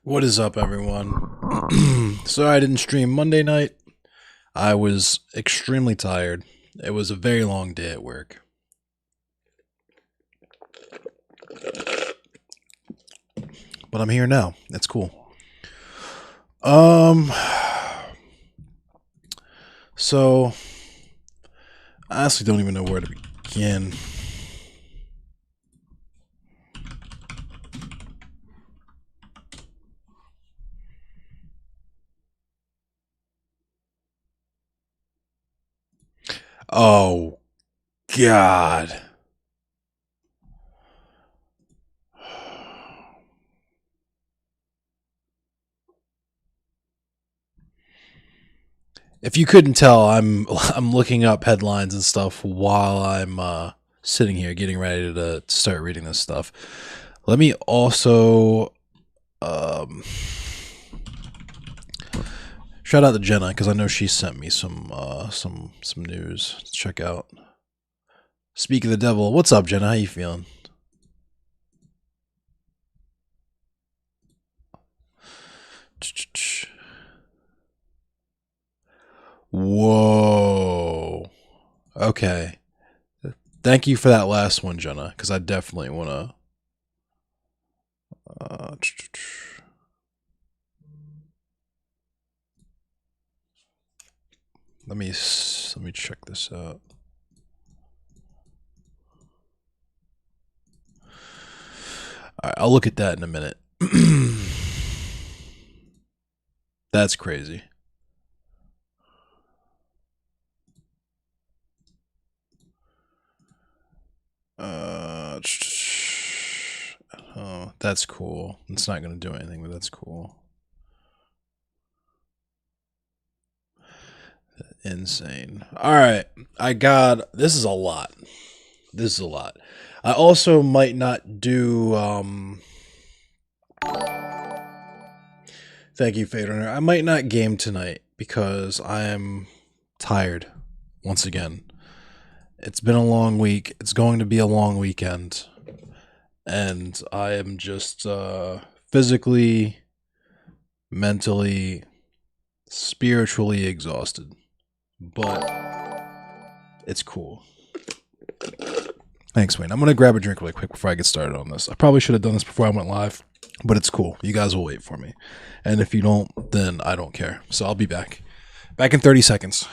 What is up, everyone? Sorry I didn't stream Monday night. I was extremely tired. It was a very long day at work. But I'm here now. It's cool. Um so I honestly don't even know where to begin. Oh God. If you couldn't tell, I'm looking up headlines and stuff while I'm sitting here getting ready to start reading this stuff. Let me also um, shout out to Jenna because I know she sent me some news to check out. Speak of the devil, what's up, Jenna? How you feeling? Whoa. Okay. Thank you for that last one, Jenna, because I definitely want to. Uh, let me check this out. All right, I'll look at that in a minute. That's crazy. Oh, that's cool. It's not gonna do anything, but that's cool. Insane. All right, I got. This is a lot. This is a lot. I also might not do. Thank you, Fader. I might not game tonight because I am tired. Once again, it's been a long week. It's going to be a long weekend, and I am just physically, mentally, spiritually exhausted. But it's cool. Thanks, Wayne. I'm gonna grab a drink really quick before I get started on this. I probably should have done this before I went live, but it's cool. You guys will wait for me, and if you don't, then I don't care. So I'll be back. Back in 30 seconds.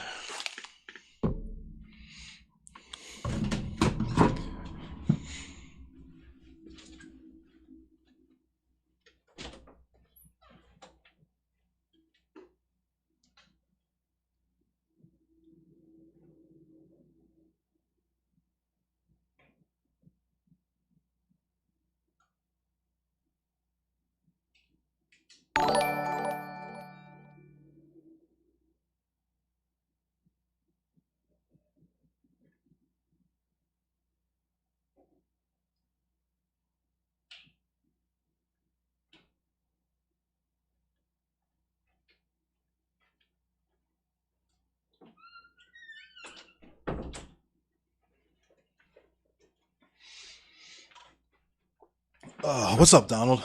What's up, Donald?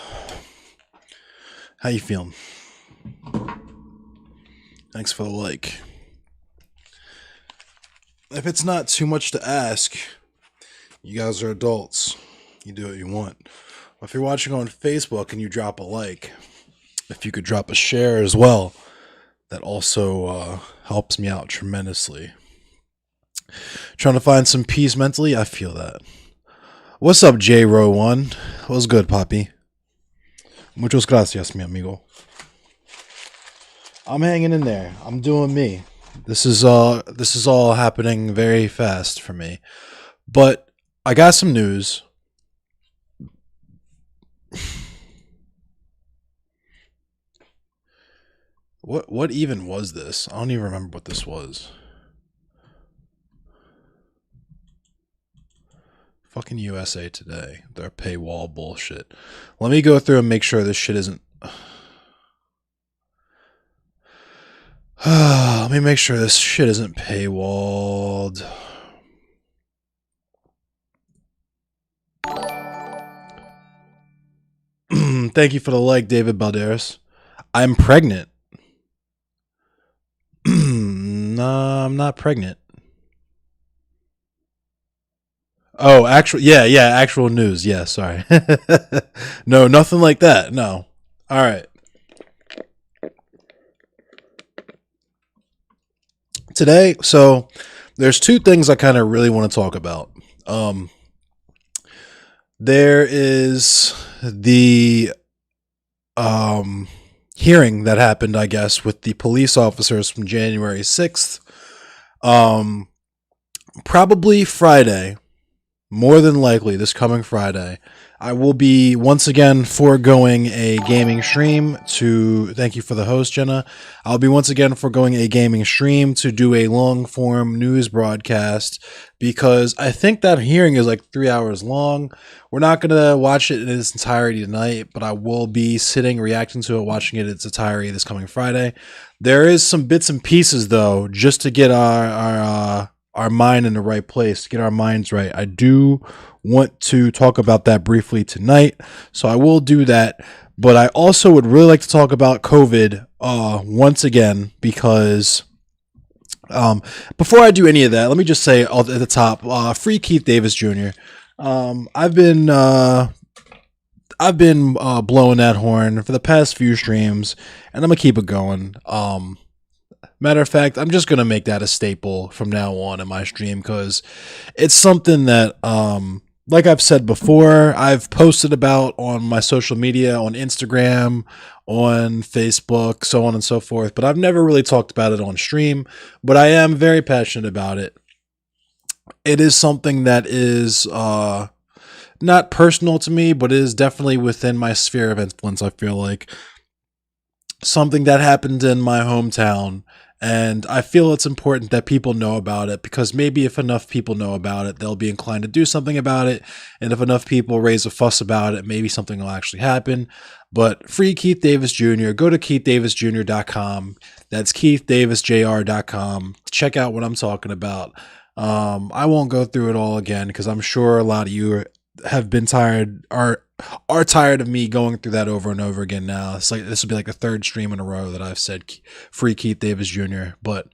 How you feeling? Thanks for the like. If it's not too much to ask, you guys are adults. You do what you want. If you're watching on Facebook and you drop a like, if you could drop a share as well, that also helps me out tremendously. Trying to find some peace mentally, I feel that. What's up, J Row One? What's good, Poppy? Muchas gracias, mi amigo. I'm hanging in there. I'm doing me. This is all happening very fast for me. But I got some news. What even was this? I don't even remember what this was. Fucking USA Today. Their paywall bullshit. Let me go through and make sure this shit isn't. Let me make sure this shit isn't paywalled. Thank you for the like, David Balderas. I'm pregnant. No, I'm not pregnant. Oh, actual news. Yeah, sorry. No, nothing like that. No. All right. Today, so there's two things I kind of really want to talk about. Um, there is the um hearing that happened, I guess, with the police officers from January 6th. Um, Probably Friday, more than likely this coming Friday, I will be once again foregoing a gaming stream to thank you for the host, Jenna. I'll be once again foregoing a gaming stream to do a long form news broadcast because I think that hearing is like 3 hours long. We're not going to watch it in its entirety tonight, but I will be sitting, reacting to it, watching it in its entirety this coming Friday. There is some bits and pieces though, just to get our mind in the right place, to get our minds right. I do want to talk about that briefly tonight, so I will do that. But I also would really like to talk about COVID once again because before I do any of that, let me just say at the top, free Keith Davis Jr. I've been blowing that horn for the past few streams, and I'm gonna keep it going. Matter of fact, I'm just gonna make that a staple from now on in my stream because it's something that, like I've said before, I've posted about on my social media, on Instagram, on Facebook, so on and so forth. But I've never really talked about it on stream. But I am very passionate about it. It is something that is not personal to me, but it is definitely within my sphere of influence. I feel like something that happened in my hometown. And I feel it's important that people know about it because maybe if enough people know about it, they'll be inclined to do something about it. And if enough people raise a fuss about it, maybe something will actually happen. But free Keith Davis Jr., go to KeithDavisJr.com. That's KeithDavisJr.com. Check out what I'm talking about. I won't go through it all again because I'm sure a lot of you have been tired, are tired of me going through that over and over again now. It's like this will be like the third stream in a row that I've said free Keith Davis Jr. But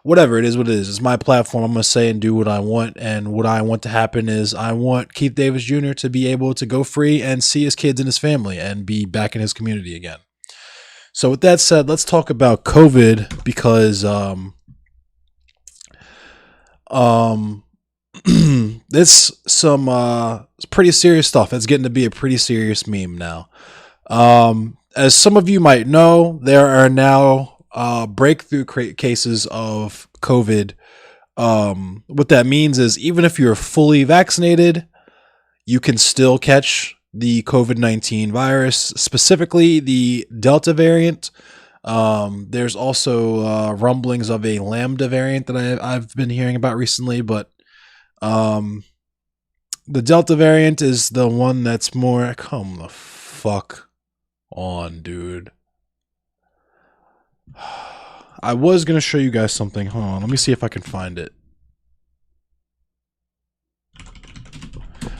whatever, it is what it is. It's my platform. I'm gonna say and do what I want, and what I want to happen is I want Keith Davis Jr. to be able to go free and see his kids and his family and be back in his community again. So with that said, let's talk about COVID because this some pretty serious stuff. It's getting to be a pretty serious meme now. As some of you might know, there are now breakthrough cases of COVID. What that means is even if you're fully vaccinated, you can still catch the COVID-19 virus, specifically the Delta variant. There's also rumblings of a Lambda variant that I've been hearing about recently, but the Delta variant is the one that's more. Come the fuck on, dude. I was gonna show you guys something. Hold on, let me see if I can find it.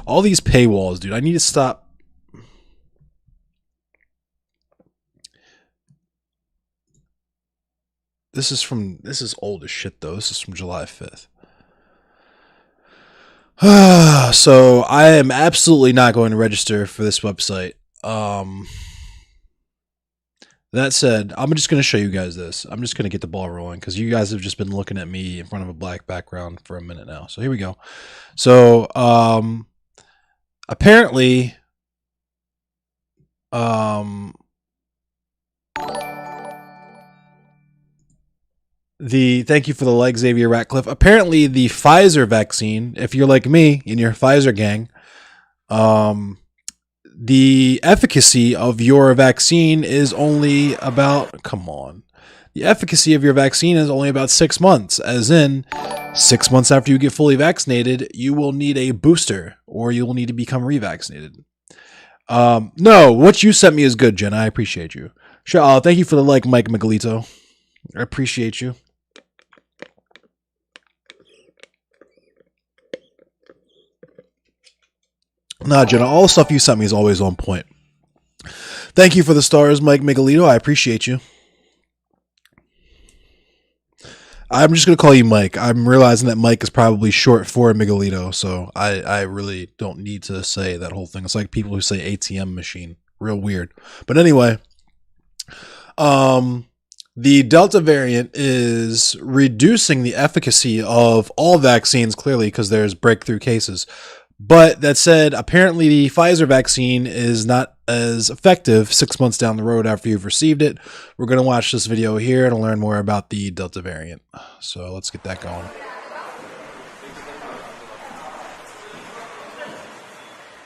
All these paywalls, dude. I need to stop. This is old as shit though. This is from July 5th. So I am absolutely not going to register for this website. That said, I'm just going to show you guys this. I'm just going to get the ball rolling because you guys have just been looking at me in front of a black background for a minute now. So here we go. So apparently thank you for the like, Xavier Ratcliffe. Apparently the Pfizer vaccine, if you're like me in your Pfizer gang, the efficacy of your vaccine is only about, come on. The efficacy of your vaccine is only about 6 months, as in 6 months after you get fully vaccinated, you will need a booster or you will need to become revaccinated. No, what you sent me is good, Jen. I appreciate you. Sure. Thank you for the like, Mike Miguelito. I appreciate you. Nah, Jenna, all the stuff you sent me is always on point. Thank you for the stars, Mike Miguelito. I appreciate you. I'm just going to call you Mike. I'm realizing that Mike is probably short for Miguelito, so I really don't need to say that whole thing. It's like people who say ATM machine. Real weird. But anyway, the Delta variant is reducing the efficacy of all vaccines, clearly, because there's breakthrough cases. But that said, apparently the Pfizer vaccine is not as effective 6 months down the road after you've received it. We're going to watch this video here and learn more about the Delta variant. So let's get that going.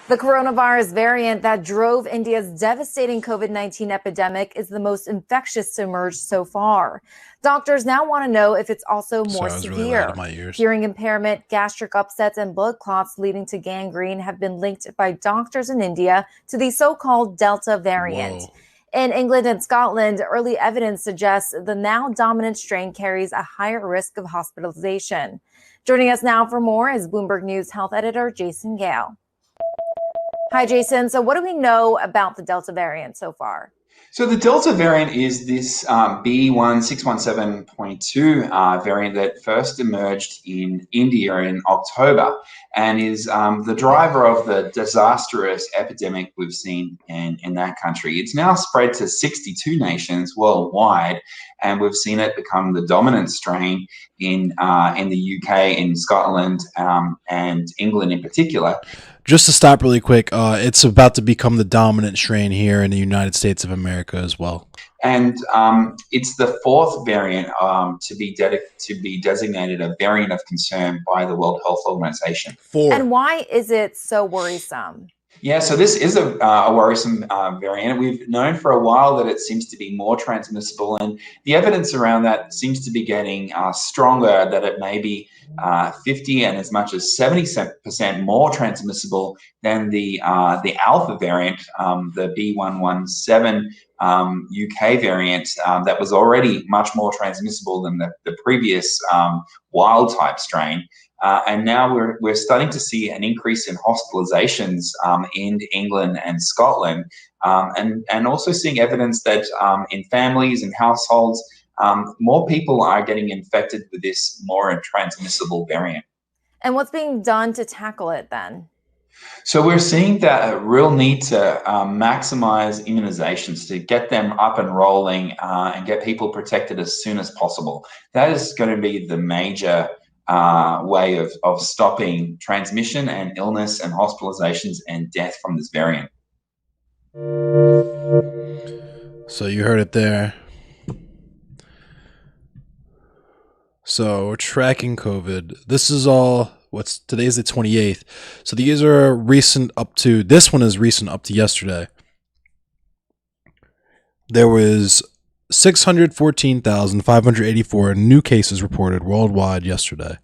The coronavirus variant that drove India's devastating COVID-19 epidemic is the most infectious to emerge so far. Doctors now want to know if it's also more severe. Really hearing impairment, gastric upsets, and blood clots leading to gangrene have been linked by doctors in India to the so-called Delta variant. Whoa. In England and Scotland, early evidence suggests the now dominant strain carries a higher risk of hospitalization. Joining us now for more is Bloomberg News health editor Jason Gale. Hi, Jason. So what do we know about the Delta variant so far? So the Delta variant is this B.1.617.2 variant that first emerged in India in October and is the driver of the disastrous epidemic we've seen in that country. It's now spread to 62 nations worldwide, and we've seen it become the dominant strain in the UK, in Scotland, and England in particular. Just to stop really quick, it's about to become the dominant strain here in the United States of America as well. And it's the fourth variant to be designated a variant of concern by the World Health Organization. And why is it so worrisome? Yeah, so this is a worrisome variant. We've known for a while that it seems to be more transmissible, and the evidence around that seems to be getting stronger, that it may be 50 and as much as 70% more transmissible than the Alpha variant, the B.1.1.7 UK variant, that was already much more transmissible than the previous wild type strain. And now we're starting to see an increase in hospitalizations in England and Scotland, and also seeing evidence that in families and households, more people are getting infected with this more transmissible variant. And what's being done to tackle it then? So we're seeing that a real need to maximize immunizations, to get them up and rolling and get people protected as soon as possible. That is going to be the major way of stopping transmission and illness and hospitalizations and death from this variant. So you heard it there. So we're tracking COVID. This is all, today's the 28th. So these are recent this one is recent up to yesterday. There was 614,584 new cases reported worldwide yesterday.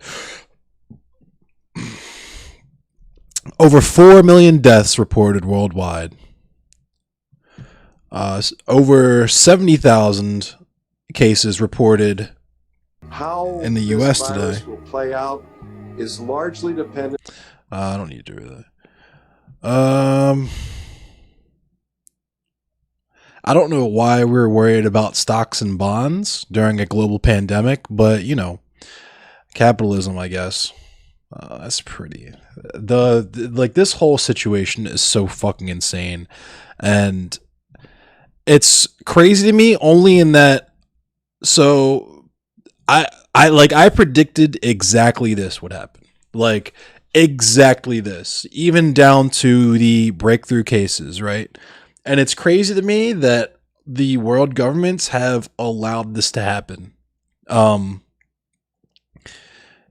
Over 4 million deaths reported worldwide. Over 70,000 cases reported in the U.S. today. Will play out is largely dependent. I don't need to do that. I don't know why we're worried about stocks and bonds during a global pandemic, but capitalism, I guess. That's pretty. This whole situation is so fucking insane, and it's crazy to me. Only in that, so I predicted exactly this would happen, exactly this, even down to the breakthrough cases, right? And it's crazy to me that the world governments have allowed this to happen.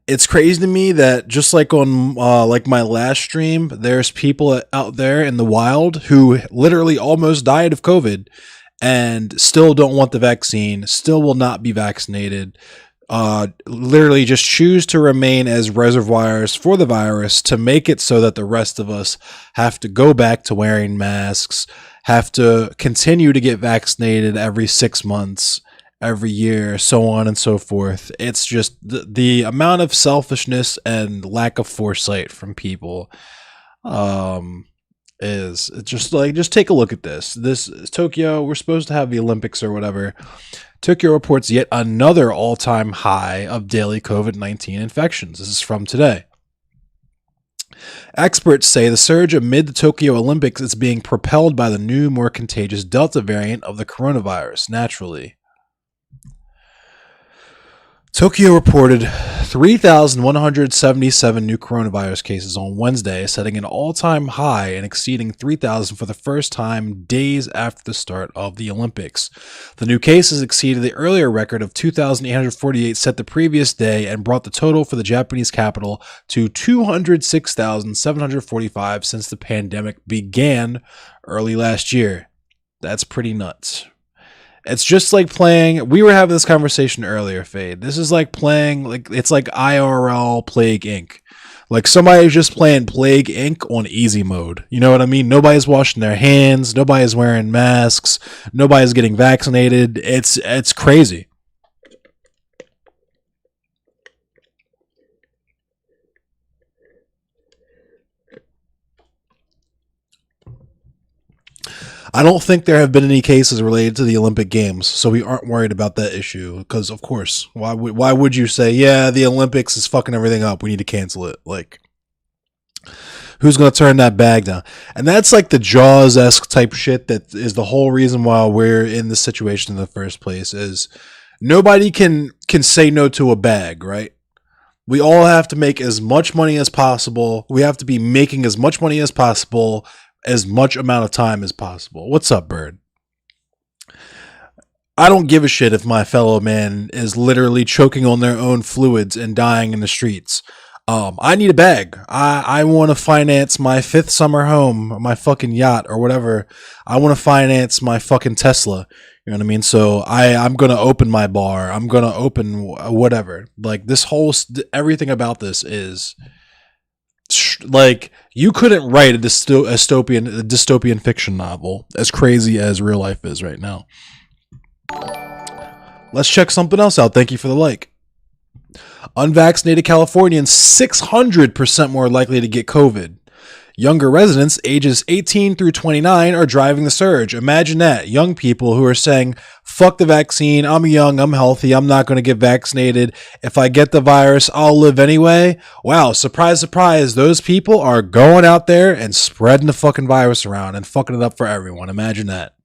It's crazy to me that just like on my last stream, there's people out there in the wild who literally almost died of COVID and still don't want the vaccine, still will not be vaccinated, literally just choose to remain as reservoirs for the virus to make it so that the rest of us have to go back to wearing masks, have to continue to get vaccinated every 6 months, every year, so on and so forth. It's just the amount of selfishness and lack of foresight from people. is just take a look at this. This is Tokyo. We're supposed to have the Olympics or whatever. Tokyo reports yet another all-time high of daily COVID-19 infections. This is from today. Experts say the surge amid the Tokyo Olympics is being propelled by the new, more contagious Delta variant of the coronavirus, naturally. Tokyo reported 3,177 new coronavirus cases on Wednesday, setting an all-time high and exceeding 3,000 for the first time days after the start of the Olympics. The new cases exceeded the earlier record of 2,848 set the previous day and brought the total for the Japanese capital to 206,745 since the pandemic began early last year. That's pretty nuts. It's just like playing, we were having this conversation earlier, Fade. This is like playing, it's like IRL Plague Inc. Like somebody's just playing Plague Inc. on easy mode. You know what I mean? Nobody's washing their hands. Nobody's wearing masks. Nobody's getting vaccinated. It's crazy. I don't think there have been any cases related to the Olympic Games, so we aren't worried about that issue. Because of course, why would you say, yeah, the Olympics is fucking everything up, we need to cancel it? Like, who's gonna turn that bag down? And that's like the Jaws-esque type shit that is the whole reason why we're in this situation in the first place. Is nobody can say no to a bag, right? We all have to make as much money as possible. We have to be making as much money as possible, as much amount of time as possible. What's up, Bird? I don't give a shit if my fellow man is literally choking on their own fluids and dying in the streets. I need a bag. I want to finance my 5th summer home, my fucking yacht or whatever. I want to finance my fucking Tesla. You know what I mean? So I'm going to open my bar. I'm going to open whatever. Like this whole, everything about this is like, you couldn't write a dystopian fiction novel as crazy as real life is right now. Let's check something else out. Thank you for the like. Unvaccinated Californians 600% more likely to get COVID. Younger residents ages 18 through 29 are driving the surge. Imagine that. Young people who are saying, fuck the vaccine. I'm young. I'm healthy. I'm not going to get vaccinated. If I get the virus, I'll live anyway. Wow. Surprise, surprise. Those people are going out there and spreading the fucking virus around and fucking it up for everyone. Imagine that.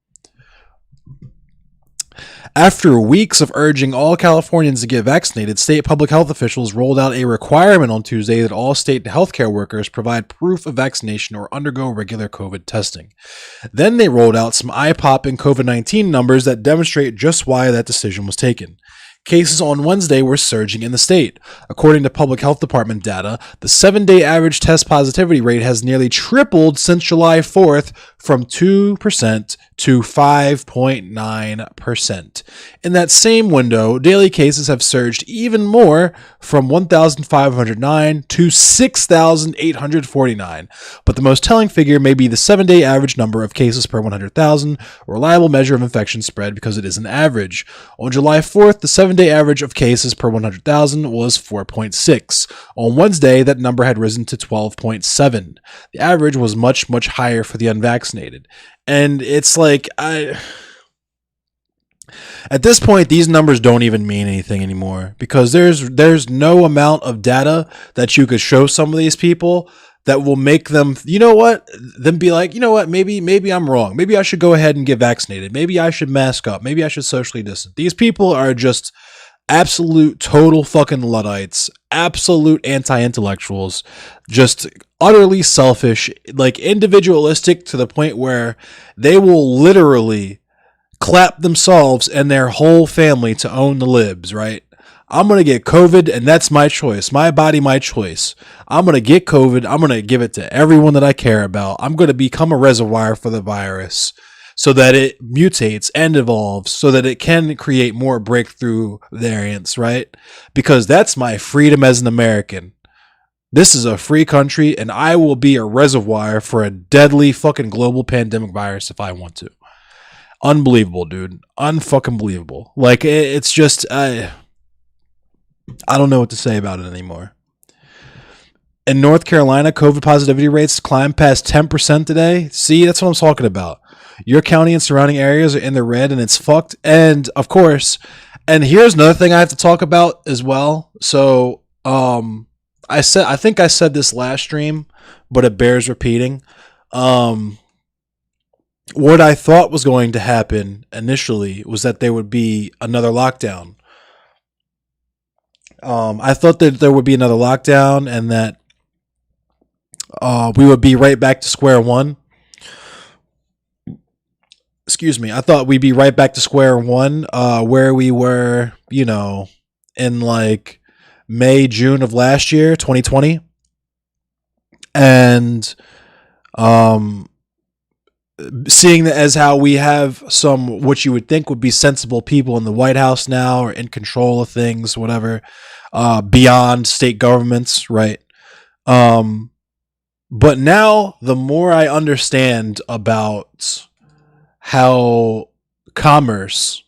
After weeks of urging all Californians to get vaccinated, state public health officials rolled out a requirement on Tuesday that all state healthcare workers provide proof of vaccination or undergo regular COVID testing. Then they rolled out some eye-popping COVID-19 numbers that demonstrate just why that decision was taken. Cases on Wednesday were surging in the state. According to Public Health Department data, the 7-day average test positivity rate has nearly tripled since July 4th from 2% to 5.9%. In that same window, daily cases have surged even more from 1,509 to 6,849. But the most telling figure may be the 7-day average number of cases per 100,000, a reliable measure of infection spread because it is an average. On July 4th, the 7-day average of cases per 100,000 was 4.6. On Wednesday, that number had risen to 12.7. The average was much, much higher for the unvaccinated. And it's like, at this point, these numbers don't even mean anything anymore because there's no amount of data that you could show some of these people that will make them, you know what, them be like, you know what, maybe I'm wrong. Maybe I should go ahead and get vaccinated. Maybe I should mask up. Maybe I should socially distance. These people are just absolute total fucking Luddites, absolute anti-intellectuals, just utterly selfish, like individualistic to the point where they will literally clap themselves and their whole family to own the libs, right? I'm going to get COVID and that's my choice. My body, my choice. I'm going to get COVID. I'm going to give it to everyone that I care about. I'm going to become a reservoir for the virus so that it mutates and evolves so that it can create more breakthrough variants, right? Because that's my freedom as an American. This is a free country and I will be a reservoir for a deadly fucking global pandemic virus if I want to. Unbelievable, dude. Unfucking believable. Like, it's just, I don't know what to say about it anymore. In North Carolina, COVID positivity rates climbed past 10% today. See, that's what I'm talking about. Your county and surrounding areas are in the red, and it's fucked. And of course, and here's another thing I have to talk about as well. So, I think I said this last stream, but it bears repeating. What I thought was going to happen initially was that there would be another lockdown. I thought that there would be another lockdown and that we would be right back to square one. Excuse me. I thought we'd be right back to square one, where we were, in like May, June of last year, 2020. And seeing that as how we have some, what you would think would be sensible people in the White House now, or in control of things, whatever, beyond state governments, right? But now the more I understand about how commerce,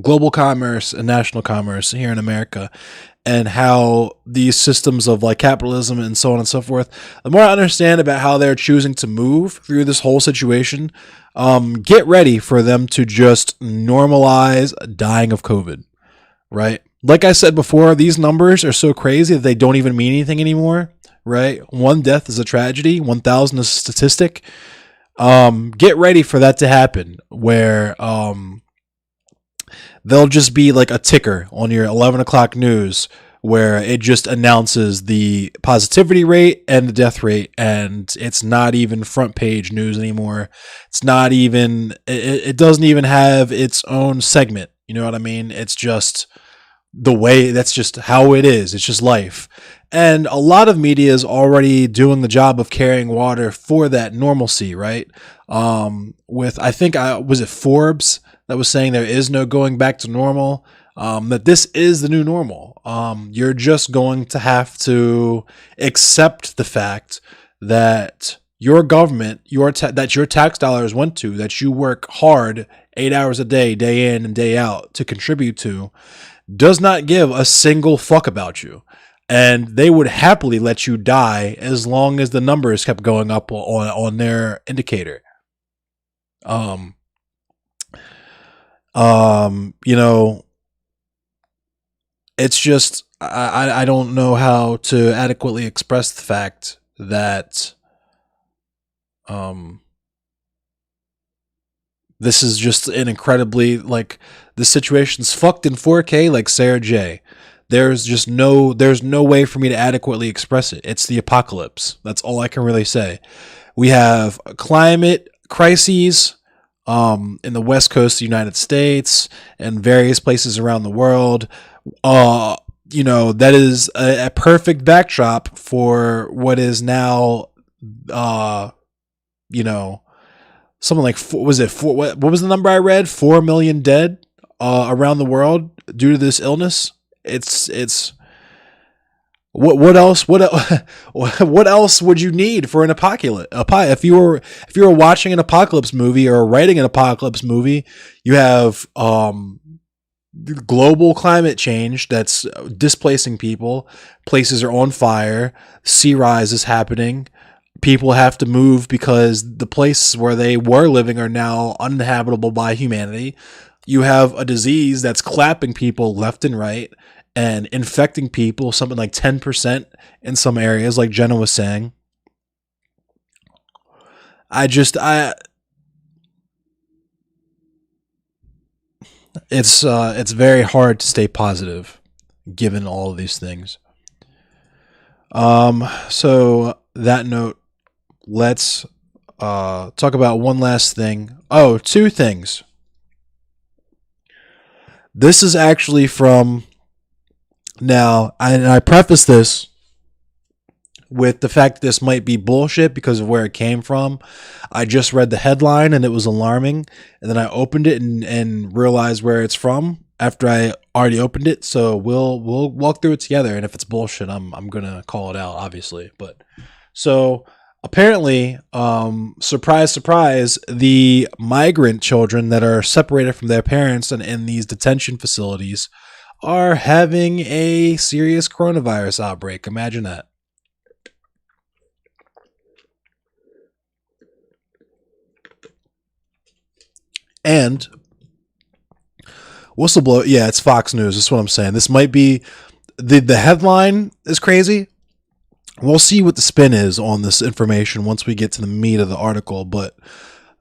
global commerce and national commerce here in America, and how these systems of like capitalism and so on and so forth, the more I understand about how they're choosing to move through this whole situation, get ready for them to just normalize dying of COVID, right? Like I said before, these numbers are so crazy that they don't even mean anything anymore, right? 1 death is a tragedy, 1,000 is a statistic. Get ready for that to happen, where they'll just be like a ticker on your 11 o'clock news where it just announces the positivity rate and the death rate, and it's not even front page news anymore. It's not even, it doesn't even have its own segment. You know what I mean? It's just the way, that's just how it is. It's just life. And a lot of media is already doing the job of carrying water for that normalcy, right? With, I think, was it Forbes that was saying there is no going back to normal, that this is the new normal. You're just going to have to accept the fact that your government, that your tax dollars went to, that you work hard 8 hours a day, day in and day out to contribute to, does not give a single fuck about you. And they would happily let you die as long as the numbers kept going up on their indicator. It's just, I don't know how to adequately express the fact that this is just an incredibly, like, the situation's fucked in 4K like Sarah J. There's no way for me to adequately express it. It's the apocalypse. That's all I can really say. We have climate crises in the West Coast of the United States and various places around the world. That is a perfect backdrop for what is now, something like, what was the number I read? 4 million dead around the world due to this illness. It's what else would you need for an apocalypse? If you were watching an apocalypse movie or writing an apocalypse movie, you have global climate change that's displacing people. Places are on fire. Sea rise is happening. People have to move because the places where they were living are now uninhabitable by humanity. You have a disease that's clapping people left and right and infecting people, something like 10% in some areas, like Jenna was saying. It's very hard to stay positive given all of these things. So that note, let's talk about one last thing. Oh, 2 things. This is actually from, now, I preface this with the fact that this might be bullshit because of where it came from. I just read the headline and it was alarming, and then I opened it and realized where it's from after I already opened it. So we'll walk through it together, and if it's bullshit, I'm gonna call it out, obviously. But so apparently, surprise, surprise, the migrant children that are separated from their parents and in these detention facilities are having a serious coronavirus outbreak. Imagine that. And whistleblower, yeah, it's Fox News. That's what I'm saying. This might be the headline is crazy. We'll see what the spin is on this information once we get to the meat of the article, but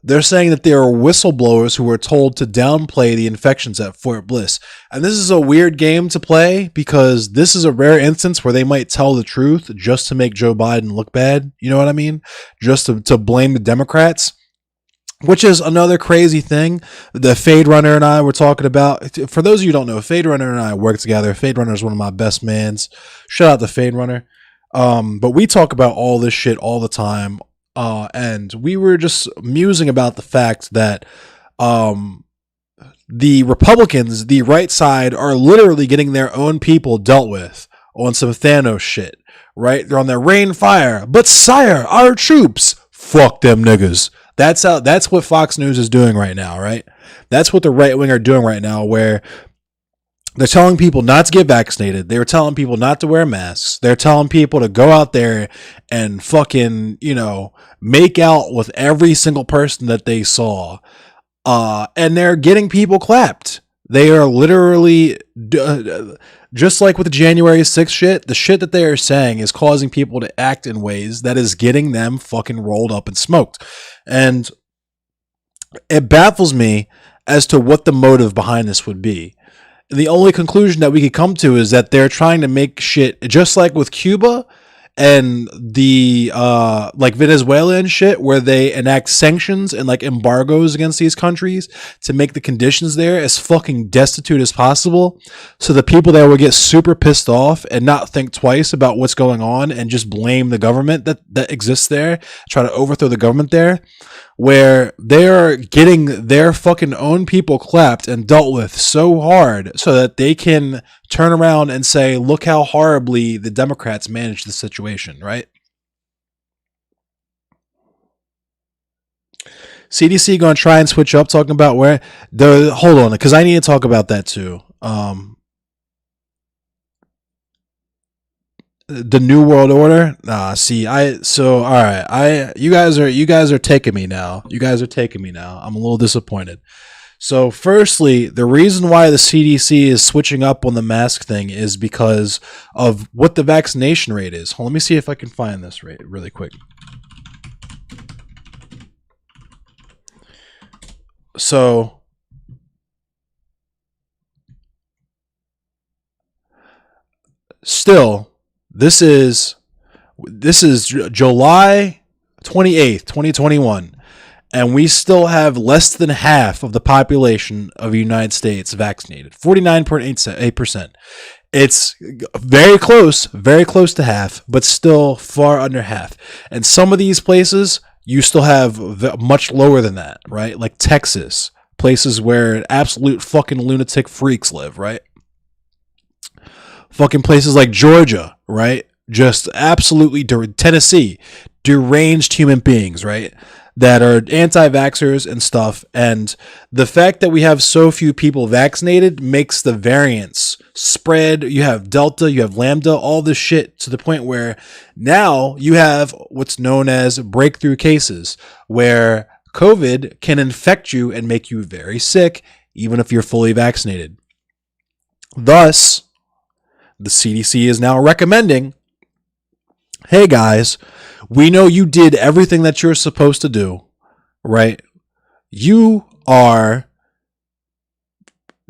they're saying that there are whistleblowers who were told to downplay the infections at Fort Bliss. And this is a weird game to play because this is a rare instance where they might tell the truth just to make Joe Biden look bad. You know what I mean? Just to blame the Democrats, which is another crazy thing. The Fade Runner and I were talking about. For those of you who don't know, Fade Runner and I work together. Fade Runner is one of my best mans. Shout out to Fade Runner. But we talk about all this shit all the time. And we were just musing about the fact that the Republicans, the right side, are literally getting their own people dealt with on some Thanos shit, right? They're on their rain fire, but sire, our troops, fuck them niggas. That's what Fox News is doing right now, right? That's what the right wing are doing right now, where they're telling people not to get vaccinated. They were telling people not to wear masks. They're telling people to go out there and fucking, make out with every single person that they saw. And they're getting people clapped. They are literally, just like with the January 6th shit, the shit that they are saying is causing people to act in ways that is getting them fucking rolled up and smoked. And it baffles me as to what the motive behind this would be. The only conclusion that we could come to is that they're trying to make shit just like with Cuba and the like Venezuela and shit, where they enact sanctions and like embargoes against these countries to make the conditions there as fucking destitute as possible, so the people there will get super pissed off and not think twice about what's going on and just blame the government that exists there, try to overthrow the government there, where they're getting their fucking own people clapped and dealt with so hard so that they can turn around and say, look how horribly the Democrats managed the situation, right? CDC going to try and switch up, talking about where hold on, because I need to talk about that too. The New World Order. All right. You guys are taking me now. I'm a little disappointed. So firstly, the reason why the CDC is switching up on the mask thing is because of what the vaccination rate is. Let me see if I can find this rate really quick. So still, this is July 28th, 2021. And we still have less than half of the population of the United States vaccinated, 49.8%. It's very close to half, but still far under half. And some of these places, you still have much lower than that, right? Like Texas, places where absolute fucking lunatic freaks live, right? Fucking places like Georgia, right? Just absolutely, Tennessee, deranged human beings, right? That are anti-vaxxers and stuff. And the fact that we have so few people vaccinated makes the variants spread. You have Delta, you have Lambda, all this shit, to the point where now you have what's known as breakthrough cases, where COVID can infect you and make you very sick, even if you're fully vaccinated. Thus, the CDC is now recommending, hey guys, we know you did everything that you're supposed to do, right? You are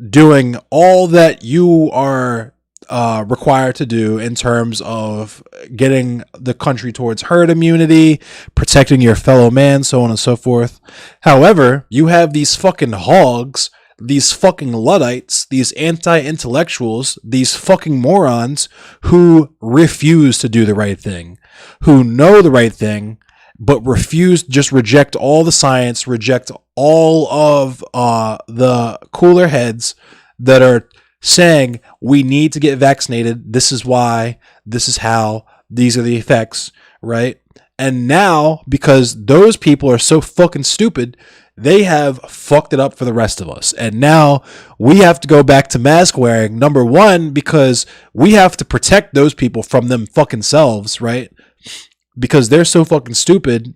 doing all that you are required to do in terms of getting the country towards herd immunity, protecting your fellow man, so on and so forth. However, you have these fucking hogs, these fucking Luddites, these anti-intellectuals, these fucking morons who refuse to do the right thing, who know the right thing, but refuse, just reject all the science, reject all of the cooler heads that are saying we need to get vaccinated. This is why, this is how, these are the effects, right? And now, because those people are so fucking stupid, they have fucked it up for the rest of us. And now we have to go back to mask wearing, number one, because we have to protect those people from them fucking selves, right? Because they're so fucking stupid.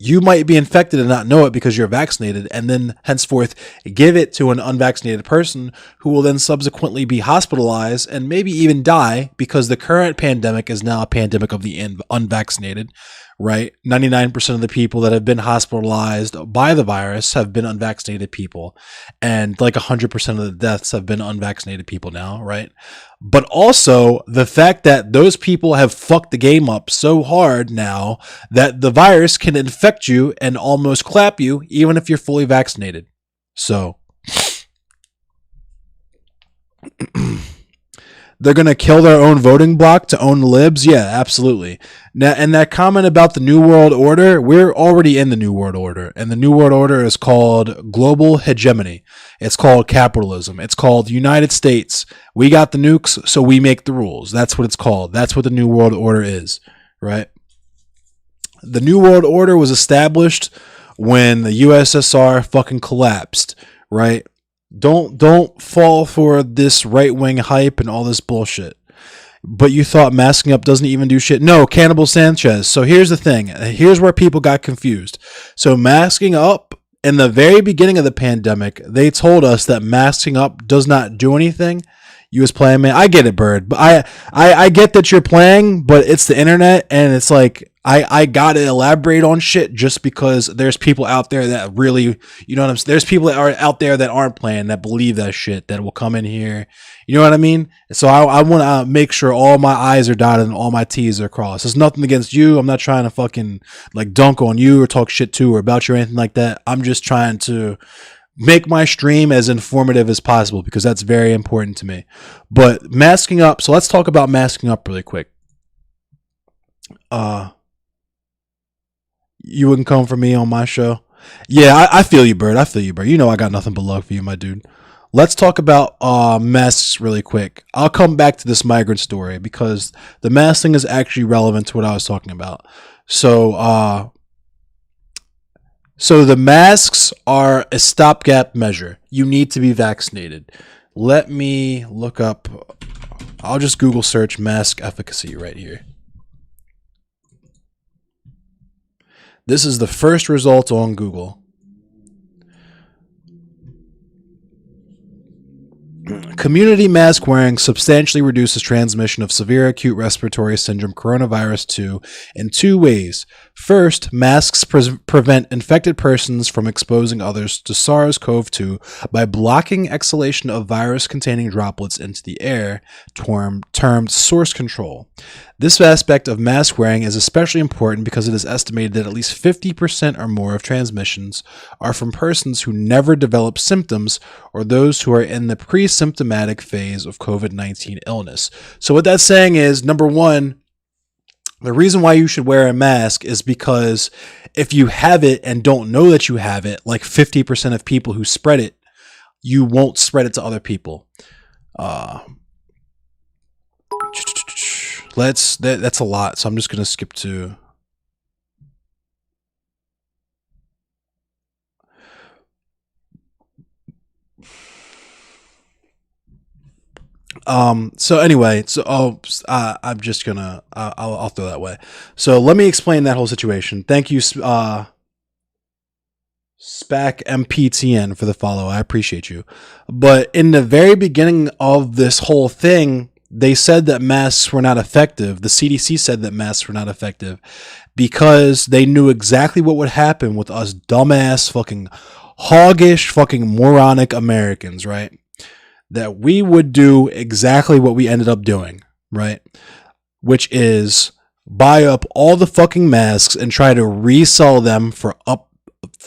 you might be infected and not know it because you're vaccinated, and then henceforth give it to an unvaccinated person who will then subsequently be hospitalized and maybe even die, because the current pandemic is now a pandemic of the unvaccinated, right? 99% of the people that have been hospitalized by the virus have been unvaccinated people, and like 100% of the deaths have been unvaccinated people now, right? But also the fact that those people have fucked the game up so hard now that the virus can infect you and almost clap you even if you're fully vaccinated. So they're going to kill their own voting bloc to own libs? Yeah, absolutely. Now, and that comment about the New World Order, we're already in the New World Order. And the New World Order is called global hegemony. It's called capitalism. It's called United States. We got the nukes, so we make the rules. That's what it's called. That's what the New World Order is, right? The New World Order was established when the USSR fucking collapsed, right? Don't fall for this right-wing hype and all this bullshit. But you thought masking up doesn't even do shit? No, Cannibal Sanchez. So here's the thing. Here's where people got confused. So masking up, in the very beginning of the pandemic, they told us that masking up does not do anything. You was playing, man. I get it, Bird. But I get that you're playing, but it's the internet, and it's like I gotta elaborate on shit just because there's people out there that really, you know what I'm saying? There's people that are out there that aren't playing, that believe that shit, that will come in here. You know what I mean? So I want to make sure all my I's are dotted and all my T's are crossed. There's nothing against you. I'm not trying to fucking like dunk on you or talk shit to or about you or anything like that. I'm just trying to make my stream as informative as possible because that's very important to me. But masking up, so let's talk about masking up really quick. You wouldn't come for me on my show? Yeah, I feel you, Bird. I feel you, Bird. You know I got nothing but love for you, my dude. Let's talk about masks really quick. I'll come back to this migrant story because the mask thing is actually relevant to what I was talking about. So the masks are a stopgap measure. You need to be vaccinated. Let me look up. I'll just Google search mask efficacy right here. This is the first result on Google. Community mask wearing substantially reduces transmission of severe acute respiratory syndrome coronavirus 2 in two ways. First, masks prevent infected persons from exposing others to SARS-CoV-2 by blocking exhalation of virus-containing droplets into the air, termed source control. This aspect of mask wearing is especially important because it is estimated that at least 50% or more of transmissions are from persons who never develop symptoms or those who are in the pre-symptomatic phase of COVID-19 illness. So what that's saying is, number one, the reason why you should wear a mask is because if you have it and don't know that you have it, like 50% of people who spread it, you won't spread it to other people. That's a lot, so I'm just gonna skip to. So anyway, I'm just gonna I'll throw that away. So let me explain that whole situation. Thank you, SPAC MPTN, for the follow. I appreciate you. But in the very beginning of this whole thing, they said that masks were not effective. The CDC said that masks were not effective because they knew exactly what would happen with us dumbass, fucking hoggish, fucking moronic Americans, right? That we would do exactly what we ended up doing, right? Which is buy up all the fucking masks and try to resell them for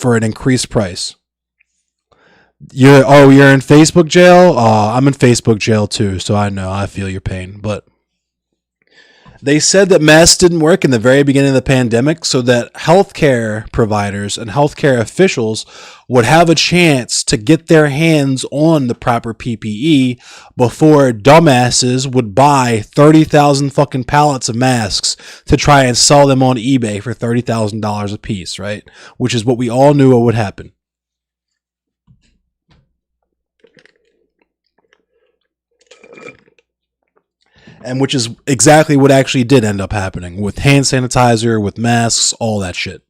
an increased price. You're in Facebook jail? I'm in Facebook jail too, so I feel your pain. But they said that masks didn't work in the very beginning of the pandemic so that healthcare providers and healthcare officials would have a chance to get their hands on the proper PPE before dumbasses would buy 30,000 fucking pallets of masks to try and sell them on eBay for $30,000 a piece, right? Which is what we all knew would happen. And which is exactly what actually did end up happening with hand sanitizer, with masks, all that shit.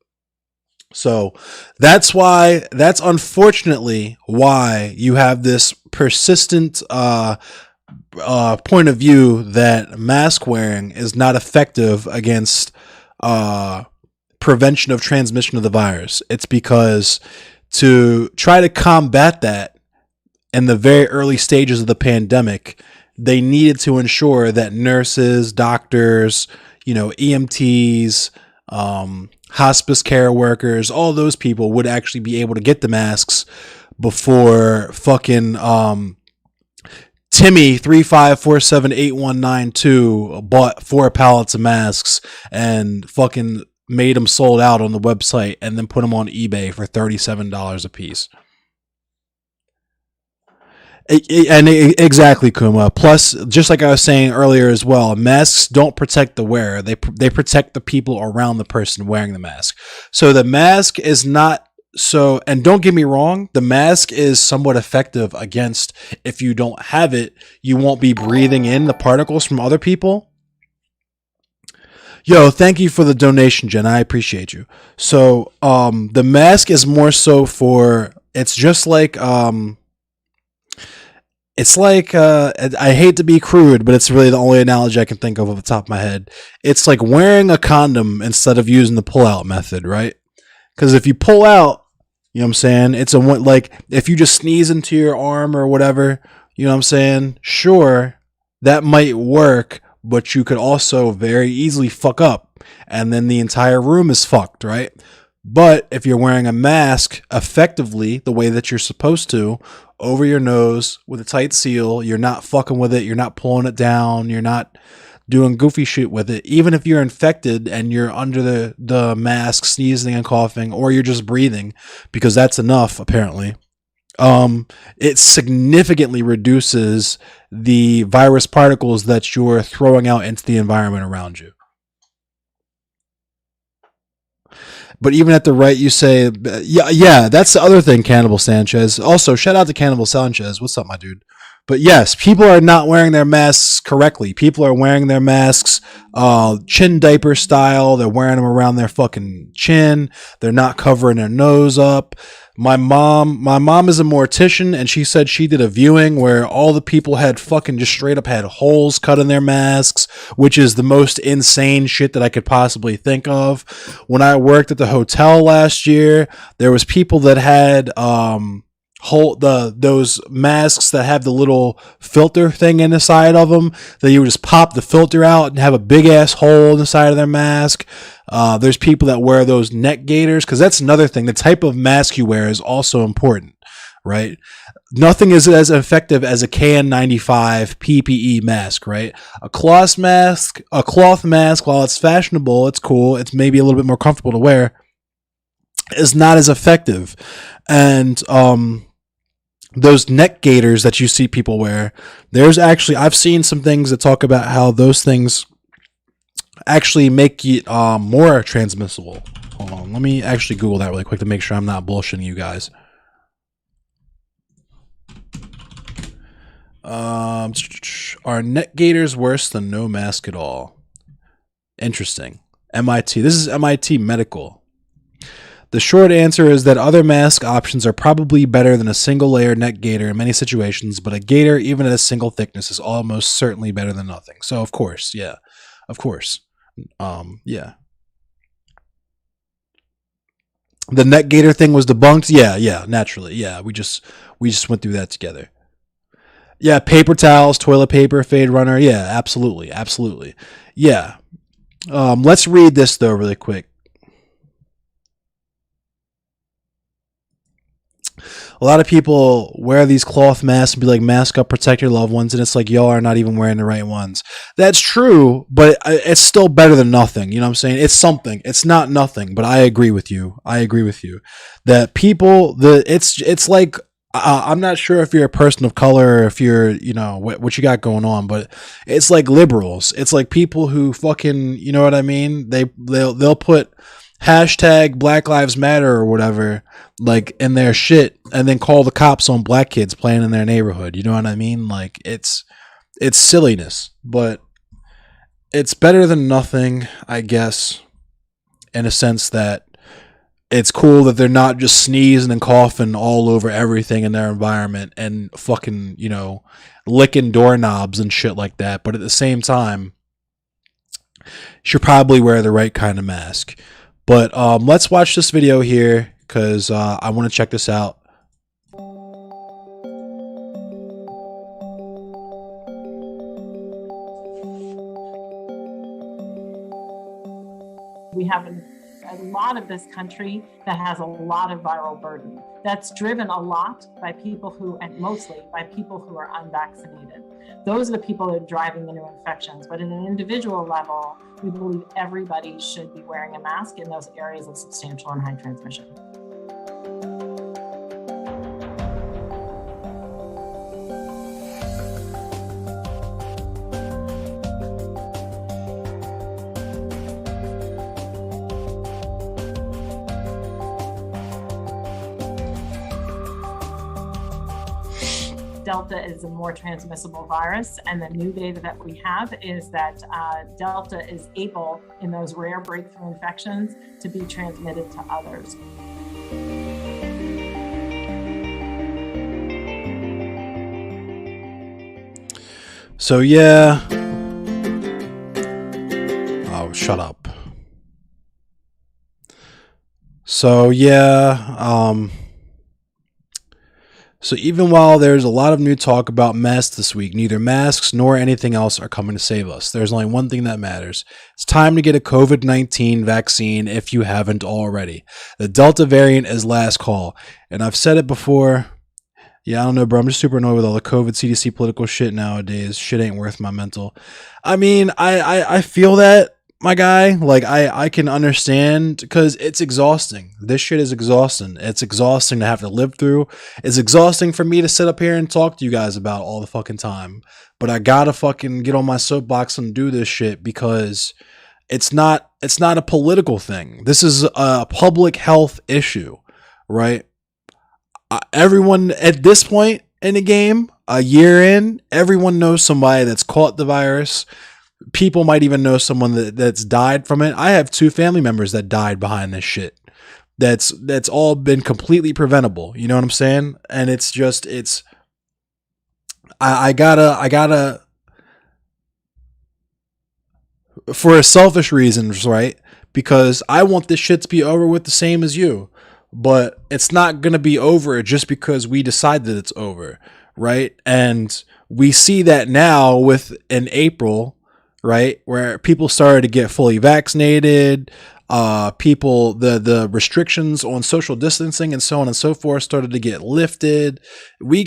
So that's unfortunately why you have this persistent point of view that mask wearing is not effective against prevention of transmission of the virus. It's because to try to combat that in the very early stages of the pandemic, they needed to ensure that nurses, doctors, EMTs, hospice care workers, all those people would actually be able to get the masks before fucking Timmy 35478192 bought 4 pallets of masks and fucking made them sold out on the website and then put them on eBay for $37 a piece. Exactly, Kuma. Plus, just like I was saying earlier as well, masks don't protect the wearer. They protect the people around the person wearing the mask. So the mask is not so, and don't get me wrong, the mask is somewhat effective against, if you don't have it, you won't be breathing in the particles from other people. Yo, thank you for the donation, Jen. I appreciate you. So, the mask is more so for, it's just like, it's like, I hate to be crude, but it's really the only analogy I can think of off the top of my head. It's like wearing a condom instead of using the pull-out method, right? Because if you pull out, you know what I'm saying? It's like, if you just sneeze into your arm or whatever, you know what I'm saying? Sure, that might work, but you could also very easily fuck up, and then the entire room is fucked, right? But if you're wearing a mask effectively, the way that you're supposed to, over your nose with a tight seal, you're not fucking with it, you're not pulling it down, you're not doing goofy shit with it. Even if you're infected and you're under the mask, sneezing and coughing, or you're just breathing, because that's enough apparently, it significantly reduces the virus particles that you're throwing out into the environment around you. But even at the right, you say, yeah, that's the other thing, Cannibal Sanchez. Also, shout out to Cannibal Sanchez. What's up, my dude? But yes, people are not wearing their masks correctly. People are wearing their masks chin diaper style. They're wearing them around their fucking chin. They're not covering their nose up. My mom is a mortician, and she said she did a viewing where all the people had fucking just straight up had holes cut in their masks, which is the most insane shit that I could possibly think of. When I worked at the hotel last year, there was people that had those masks that have the little filter thing in the side of them, that you would just pop the filter out and have a big ass hole in the side of their mask. There's people that wear those neck gaiters, because that's another thing. The type of mask you wear is also important, right? Nothing is as effective as a KN95 PPE mask, right? A cloth mask, while it's fashionable, it's cool, it's maybe a little bit more comfortable to wear, is not as effective. And those neck gaiters that you see people wear, there's actually, I've seen some things that talk about how those things actually make it more transmissible. Hold on, let me actually Google that really quick to make sure I'm not bullshitting you guys. Are neck gaiters worse than no mask at all? Interesting. MIT. This is MIT Medical. The short answer is that other mask options are probably better than a single layer neck gaiter in many situations, but a gaiter, even at a single thickness, is almost certainly better than nothing. So, of course, yeah. Of course. Yeah. The neck gaiter thing was debunked? Yeah, naturally. Yeah, we just went through that together. Yeah, paper towels, toilet paper, fade runner. Yeah, absolutely. Yeah. Let's read this, though, really quick. A lot of people wear these cloth masks and be like, mask up, protect your loved ones, and it's like, y'all are not even wearing the right ones. That's true, but it's still better than nothing. You know what I'm saying? It's something. It's not nothing, but I agree with you. That people, it's like, I'm not sure if you're a person of color or if you're, what you got going on, but it's like liberals. It's like people who fucking, you know what I mean? They'll put hashtag Black Lives Matter or whatever, like, in their shit, and then call the cops on black kids playing in their neighborhood. You know what I mean? Like, it's silliness, but it's better than nothing, I guess, in a sense that it's cool that they're not just sneezing and coughing all over everything in their environment and fucking, you know, licking doorknobs and shit like that. But at the same time, you should probably wear the right kind of mask. But let's watch this video here because I want to check this out. We have a lot of this country that has a lot of viral burden. That's driven a lot by people who, and mostly by people who are unvaccinated. Those are the people that are driving the new infections. But at an individual level, we believe everybody should be wearing a mask in those areas of substantial and high transmission. Delta is a more transmissible virus, and the new data that we have is that Delta is able, in those rare breakthrough infections, to be transmitted to others. So yeah. Oh, shut up. So yeah, so even while there's a lot of new talk about masks this week, neither masks nor anything else are coming to save us. There's only one thing that matters. It's time to get a COVID-19 vaccine if you haven't already. The Delta variant is last call. And I've said it before. Yeah, I don't know, bro. I'm just super annoyed with all the COVID CDC political shit nowadays. Shit ain't worth my mental. I mean, I feel that, my guy. Like, I can understand because it's exhausting. This shit is exhausting. It's exhausting to have to live through. It's exhausting for me to sit up here and talk to you guys about all the fucking time. But I gotta fucking get on my soapbox and do this shit because it's not a political thing. This is a public health issue, right? Everyone at this point in the game, a year in, everyone knows somebody that's caught the virus. People might even know someone that's died from it. I have 2 family members that died behind this shit. That's all been completely preventable. You know what I'm saying? And it's just, I gotta, for selfish reasons, right? Because I want this shit to be over with the same as you. But it's not going to be over just because we decide that it's over, right? And we see that now in April, right, where people started to get fully vaccinated, the restrictions on social distancing and so on and so forth started to get lifted. We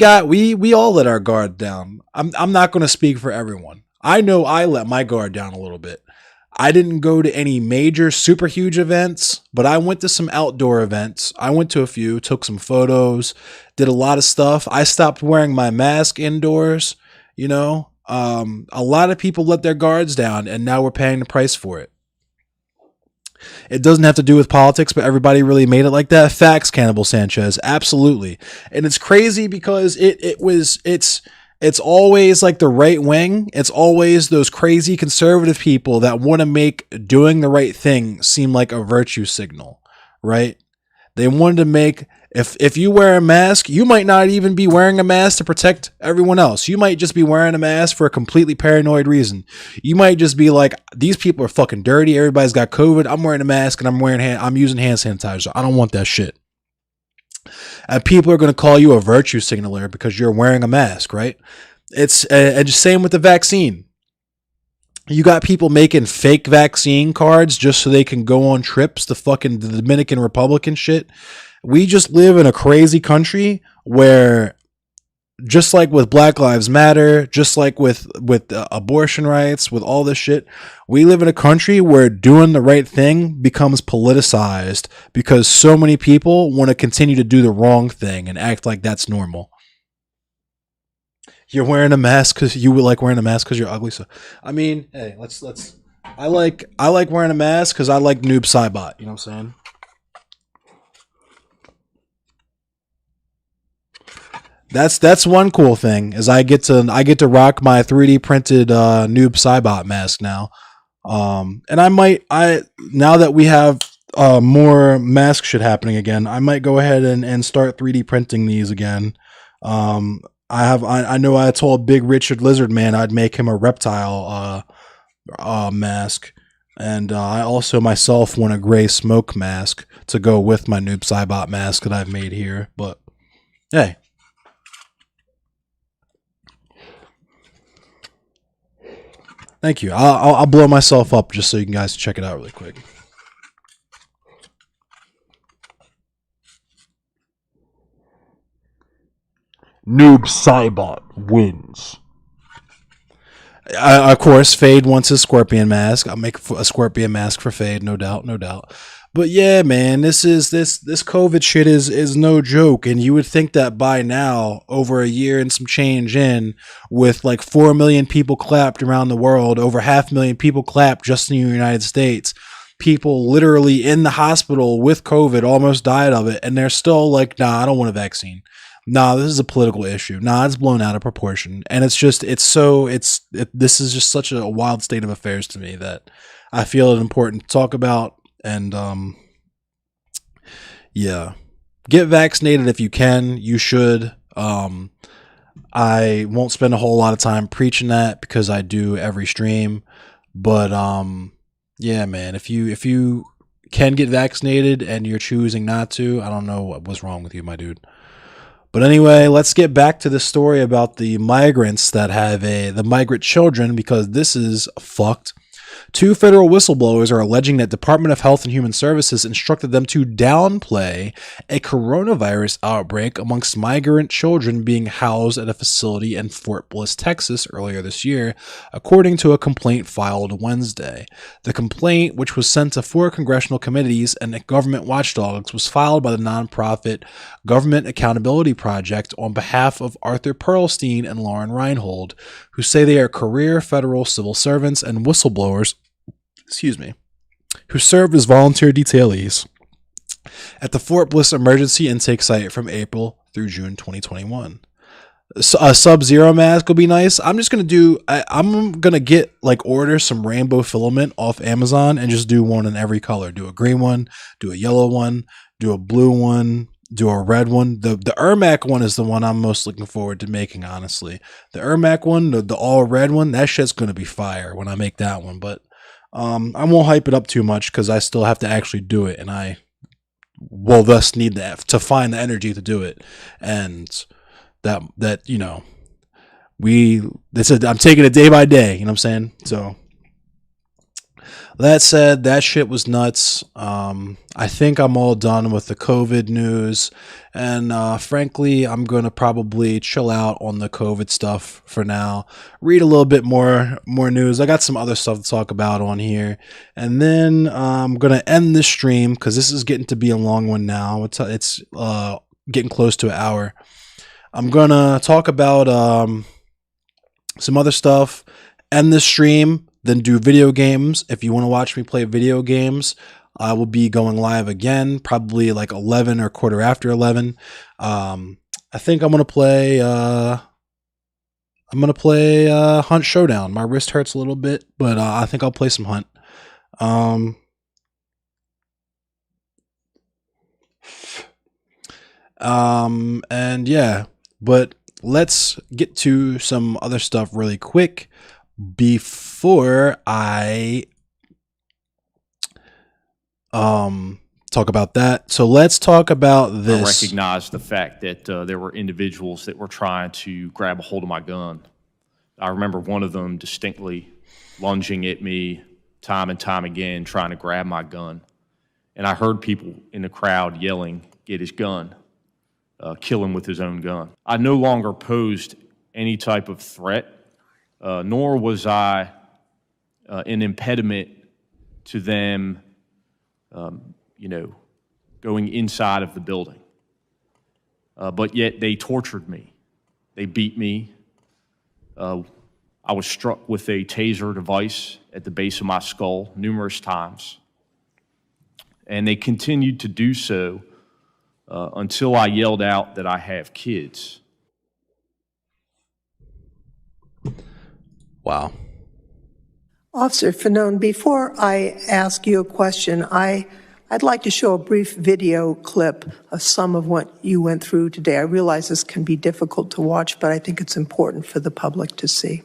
all let our guard down. I'm not going to speak for everyone. I know I let my guard down a little bit. I didn't go to any major super huge events, but I went to some outdoor events. I went to a few, took some photos, did a lot of stuff. I stopped wearing my mask indoors, you know. A lot of people let their guards down, and now we're paying the price for it. It doesn't have to do with politics, but everybody really made it like that. Facts, Cannibal Sanchez, absolutely. And it's crazy because it's always like the right wing. It's always those crazy conservative people that want to make doing the right thing seem like a virtue signal, right? They wanted to make, if you wear a mask, you might not even be wearing a mask to protect everyone else. You might just be wearing a mask for a completely paranoid reason. You might just be like, these people are fucking dirty. Everybody's got COVID. I'm wearing a mask and I'm using hand sanitizer. I don't want that shit. And people are going to call you a virtue signaler because you're wearing a mask, right? It's just same with the vaccine. You got people making fake vaccine cards just so they can go on trips to fucking the Dominican Republic and shit. We just live in a crazy country where, just like with Black Lives Matter, just like with abortion rights, with all this shit, we live in a country where doing the right thing becomes politicized because so many people want to continue to do the wrong thing and act like that's normal. You're wearing a mask because you would like wearing a mask because you're ugly. So, I mean, hey, let's. I like wearing a mask because I like Noob Saibot. You know what I'm saying? That's one cool thing is I get to rock my 3D printed Noob Saibot mask now. And now that we have more mask shit happening again, I might go ahead and start 3D printing these again. I know I told Big Richard Lizard Man I'd make him a reptile mask, and I also myself want a gray smoke mask to go with my Noob Saibot mask that I've made here. But hey, thank you. I'll blow myself up just so you guys check it out really quick. Noob Saibot wins. Of course, Fade wants his scorpion mask. I'll make a scorpion mask for Fade, no doubt, no doubt. But yeah, man, this COVID shit is no joke, and you would think that by now, over a year and some change in, with like 4 million people clapped around the world, over 500,000 people clapped just in the United States, people literally in the hospital with COVID almost died of it, and they're still like, nah, I don't want a vaccine. Nah, this is a political issue. Nah, it's blown out of proportion. And this is just such a wild state of affairs to me that I feel it important to talk about. And, yeah, get vaccinated if you can. You should. I won't spend a whole lot of time preaching that because I do every stream. But, yeah, man, if you can get vaccinated and you're choosing not to, I don't know what's wrong with you, my dude. But anyway, let's get back to the story about the migrants that have the migrant children, because this is fucked. 2 federal whistleblowers are alleging that Department of Health and Human Services instructed them to downplay a coronavirus outbreak amongst migrant children being housed at a facility in Fort Bliss, Texas earlier this year, according to a complaint filed Wednesday. The complaint, which was sent to 4 congressional committees and government watchdogs, was filed by the nonprofit Government Accountability Project on behalf of Arthur Perlstein and Lauren Reinhold, who say they are career federal civil servants and whistleblowers, who served as volunteer detailees at the Fort Bliss emergency intake site from April through June 2021. A Sub-Zero mask will be nice. I'm just going to I'm going to get order some rainbow filament off Amazon and just do one in every color. Do a green one, do a yellow one, do a blue one, do a red one. The Ermac one is the one I'm most looking forward to making, honestly. The Ermac one, the all red one, that shit's going to be fire when I make that one. But I won't hype it up too much because I still have to actually do it, and I will thus need to find the energy to do it. And that I'm taking it day by day, you know what I'm saying? So that said, that shit was nuts. I think I'm all done with the COVID news, and frankly, I'm gonna probably chill out on the COVID stuff for now. Read a little bit more news. I got some other stuff to talk about on here, and then I'm gonna end this stream because this is getting to be a long one now. It's getting close to an hour. I'm gonna talk about some other stuff, end this stream, then do video games. If you want to watch me play video games, I will be going live again, probably like 11 or quarter after 11. I think I'm gonna play Hunt Showdown. My wrist hurts a little bit, but I think I'll play some Hunt. And yeah, but let's get to some other stuff really quick before I talk about that. So let's talk about this. I recognized the fact that there were individuals that were trying to grab a hold of my gun. I remember one of them distinctly lunging at me time and time again, trying to grab my gun. And I heard people in the crowd yelling, "Get his gun, kill him with his own gun." I no longer posed any type of threat, nor was I an impediment to them going inside of the building. But yet they tortured me. They beat me. I was struck with a taser device at the base of my skull numerous times. And they continued to do so until I yelled out that I have kids. Wow. Officer Fanone, before I ask you a question, I I'd like to show a brief video clip of some of what you went through today. I realize this can be difficult to watch, but I think it's important for the public to see.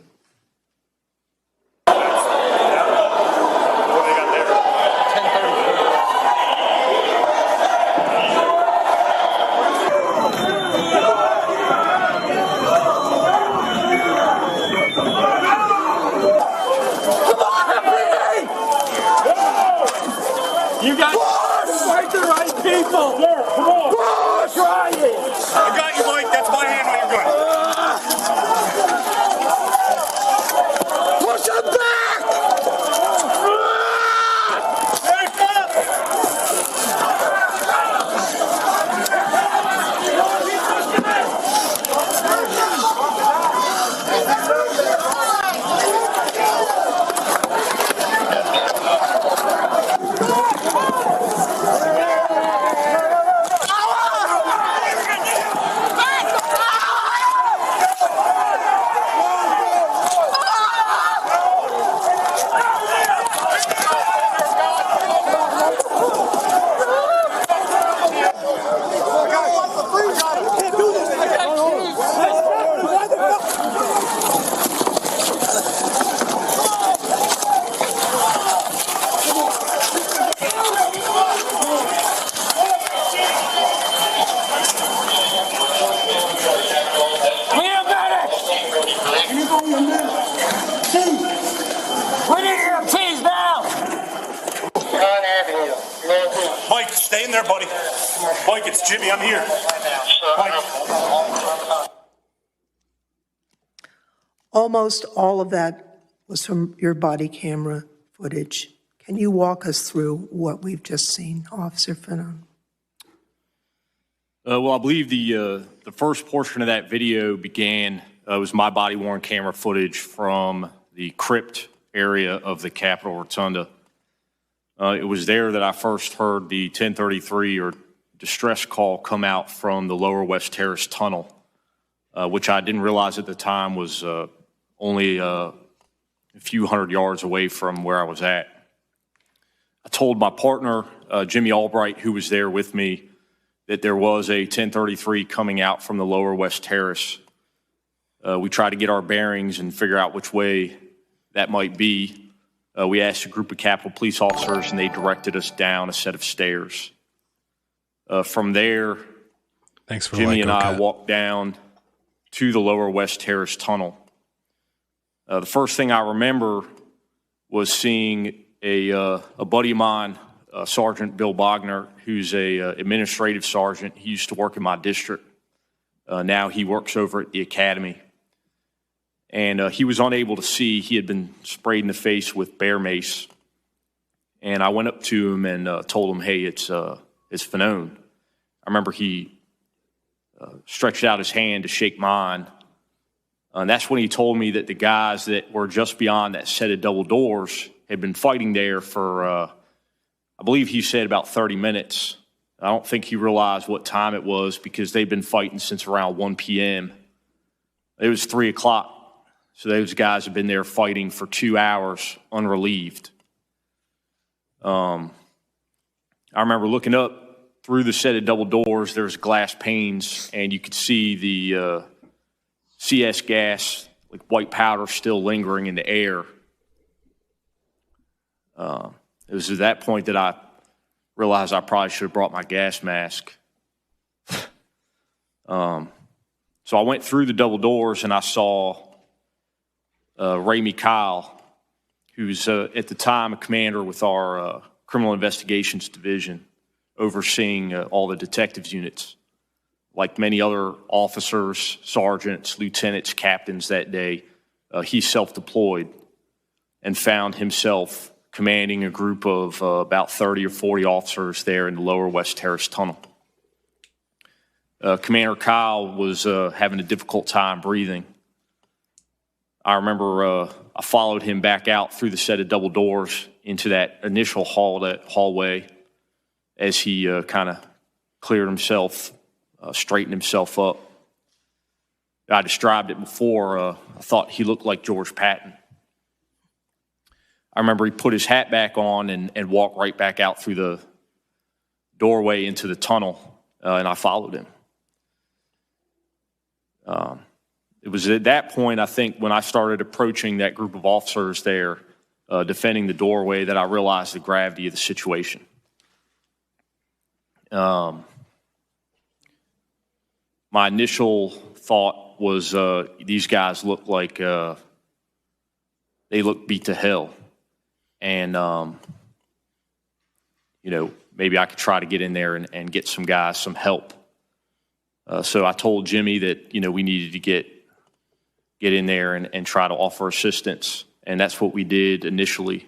You got to fight the right people. Yeah, come on. Try it. I got you, Mike. That's my hand on your gun. Push him back. Mike, stay in there, buddy. Mike, it's Jimmy. I'm here. Mike. Almost all of that was from your body camera footage. Can you walk us through what we've just seen, Officer Fanon? Well, I believe the first portion of that video began, was my body-worn camera footage from the crypt area of the Capitol Rotunda. It was there that I first heard the 1033 or distress call come out from the Lower West Terrace tunnel, which I didn't realize at the time was only a few hundred yards away from where I was at. I told my partner, Jimmy Albright, who was there with me, that there was a 1033 coming out from the Lower West Terrace. We tried to get our bearings and figure out which way that might be. We asked a group of Capitol Police officers, and they directed us down a set of stairs. From there, Thanks for Jimmy and I walked down to the Lower West Terrace tunnel. The first thing I remember was seeing a buddy of mine, Sergeant Bill Bogner, who's a administrative sergeant. He used to work in my district. Now he works over at the academy. And he was unable to see. He had been sprayed in the face with bear mace. And I went up to him and told him, hey, it's Fanon. I remember he stretched out his hand to shake mine. And that's when he told me that the guys that were just beyond that set of double doors had been fighting there for, I believe he said about 30 minutes. I don't think he realized what time it was because they'd been fighting since around 1 p.m. It was 3 o'clock. So those guys have been there fighting for 2 hours unrelieved. I remember looking up through the set of double doors, there's glass panes, and you could see the CS gas, like white powder, still lingering in the air. It was at that point that I realized I probably should have brought my gas mask. So I went through the double doors and I saw Ramey Kyle, who's at the time a commander with our Criminal Investigations Division, overseeing all the detectives units. Like many other officers, sergeants, lieutenants, captains that day, he self-deployed and found himself commanding a group of about 30 or 40 officers there in the Lower West Terrace tunnel. Commander Kyle was having a difficult time breathing. I remember I followed him back out through the set of double doors into that initial hallway as he kind of cleared himself, straightened himself up. I described it before. I thought he looked like George Patton. I remember he put his hat back on and walked right back out through doorway into the tunnel, and I followed him. It was at that point, I think, when I started approaching that group of officers there, defending the doorway, that I realized the gravity of the situation. My initial thought was these guys look like they look beat to hell. And, maybe I could try to get in there and get some guys some help. So I told Jimmy that, we needed to get in there and try to offer assistance. And that's what we did initially.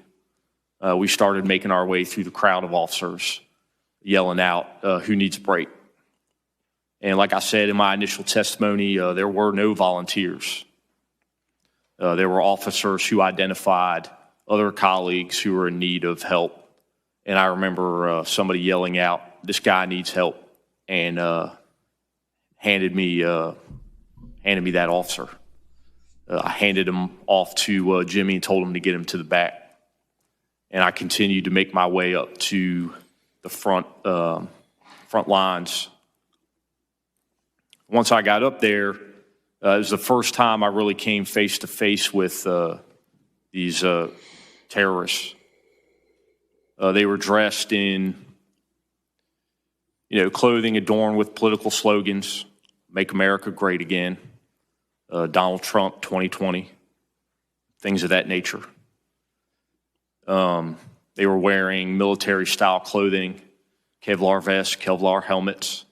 We started making our way through the crowd of officers, yelling out, who needs a break? And like I said in my initial testimony, there were no volunteers. There were officers who identified other colleagues who were in need of help. And I remember somebody yelling out, "This guy needs help," and handed me that officer. I handed him off to Jimmy and told him to get him to the back. And I continued to make my way up to the front lines. Once I got up there, it was the first time I really came face to face with these terrorists. They were dressed in, clothing adorned with political slogans, "Make America Great Again," Donald Trump 2020, things of that nature. They were wearing military-style clothing, Kevlar vests, Kevlar helmets.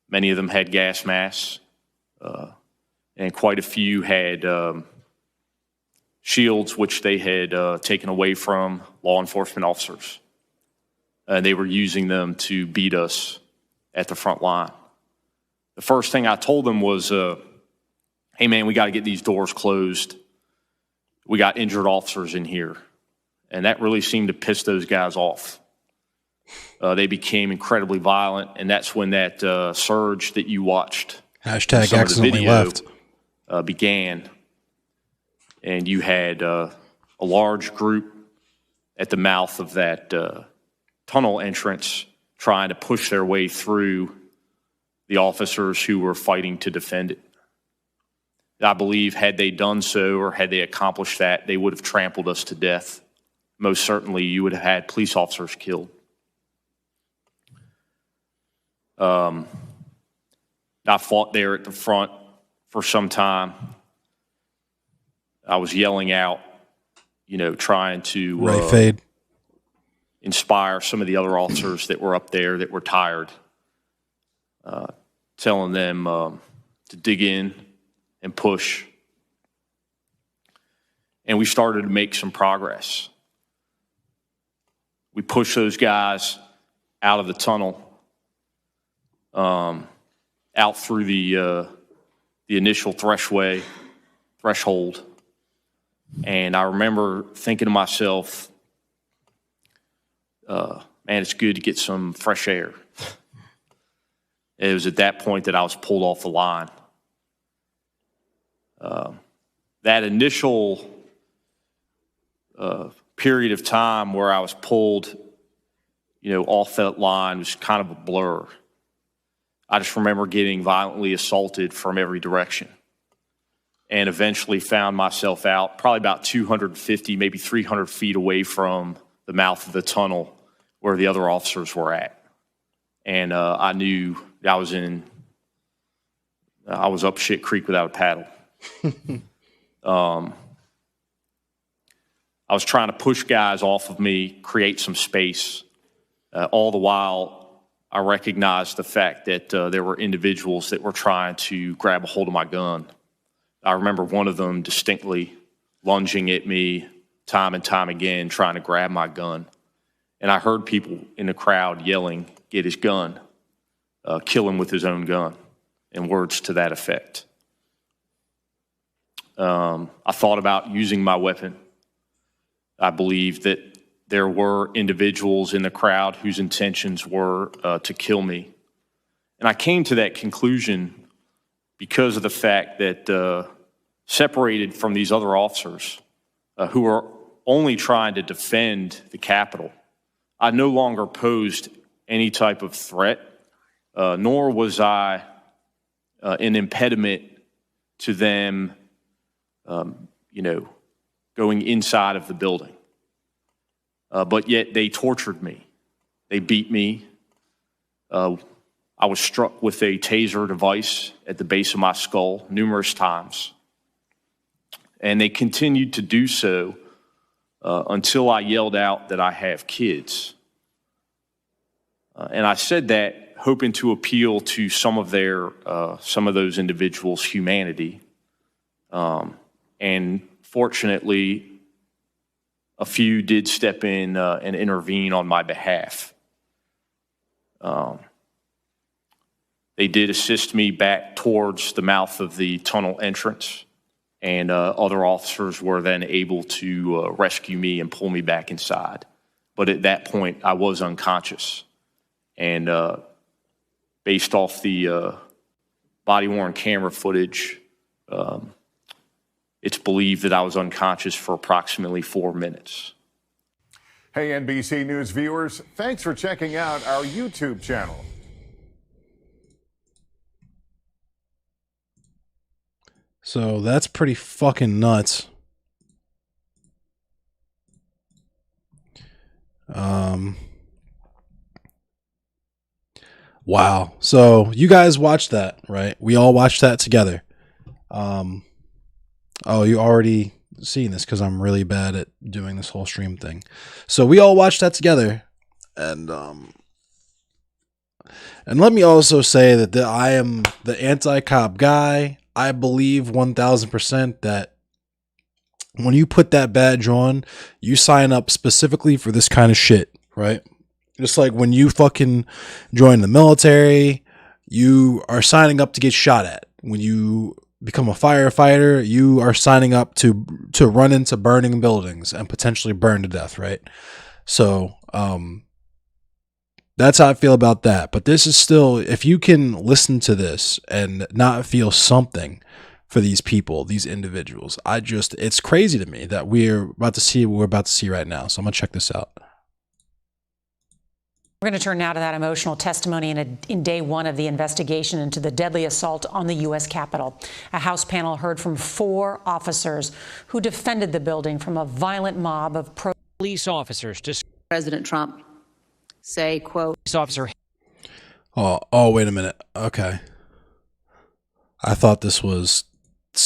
Many of them had gas masks, and quite a few had shields, which they had taken away from law enforcement officers. And they were using them to beat us at the front line. The first thing I told them was, "Hey man, we got to get these doors closed. We got injured officers in here." And that really seemed to piss those guys off. They became incredibly violent, and that's when that surge that you watched, hashtag accidentally left, began. And you had a large group at the mouth of that tunnel entrance trying to push their way through the officers who were fighting to defend it. I believe had they done so, or had they accomplished that, they would have trampled us to death. Most certainly, you would have had police officers killed. I fought there at the front for some time. I was yelling out, trying to inspire some of the other officers that were up there that were tired, telling them to dig in and push. And we started to make some progress. We pushed those guys out of the tunnel, out through the initial threshold. And I remember thinking to myself, man, it's good to get some fresh air. It was at that point that I was pulled off the line. That initial period of time where I was pulled, off that line was kind of a blur. I just remember getting violently assaulted from every direction, and eventually found myself out probably about 250, maybe 300 feet away from the mouth of the tunnel where the other officers were at. And I knew I was up shit creek without a paddle. I was trying to push guys off of me, create some space. All the while, I recognized the fact that there were individuals that were trying to grab a hold of my gun. I remember one of them distinctly lunging at me time and time again, trying to grab my gun. And I heard people in the crowd yelling, "Get his gun, kill him with his own gun," and words to that effect. I thought about using my weapon. I believed that there were individuals in the crowd whose intentions were to kill me. And I came to that conclusion because of the fact that separated from these other officers who were only trying to defend the Capitol, I no longer posed any type of threat, nor was I an impediment to them, going inside of the building. But yet they tortured me. They beat me. I was struck with a taser device at the base of my skull numerous times. And they continued to do so until I yelled out that I have kids. And I said that hoping to appeal to some of those individuals' humanity. And fortunately, a few did step in and intervene on my behalf. They did assist me back towards the mouth of the tunnel entrance, and other officers were then able to rescue me and pull me back inside. But at that point, I was unconscious. And based off the body-worn camera footage, it's believed that I was unconscious for approximately 4 minutes. Hey, NBC News viewers, thanks for checking out our YouTube channel. So that's pretty fucking nuts. Wow. So you guys watched that, right? We all watched that together. Oh, you already seen this because I'm really bad at doing this whole stream thing. So we all watched that together, and let me also say that I am the anti-cop guy. I believe 1000% that when you put that badge on, you sign up specifically for this kind of shit, right? Just like when you fucking join the military, you are signing up to get shot at. When you become a firefighter, you are signing up to run into burning buildings and potentially burn to death, right? So, that's how I feel about that. But this is still, if you can listen to this and not feel something for these people, these individuals, it's crazy to me that we're about to see what we're about to see right now. So I'm going to check this out. We're going to turn now to that emotional testimony in day one of the investigation into the deadly assault on the U.S. Capitol. A House panel heard from 4 officers who defended the building from a violent mob of police officers. President Trump say, quote, officer. Oh, wait a minute. Okay. I thought this was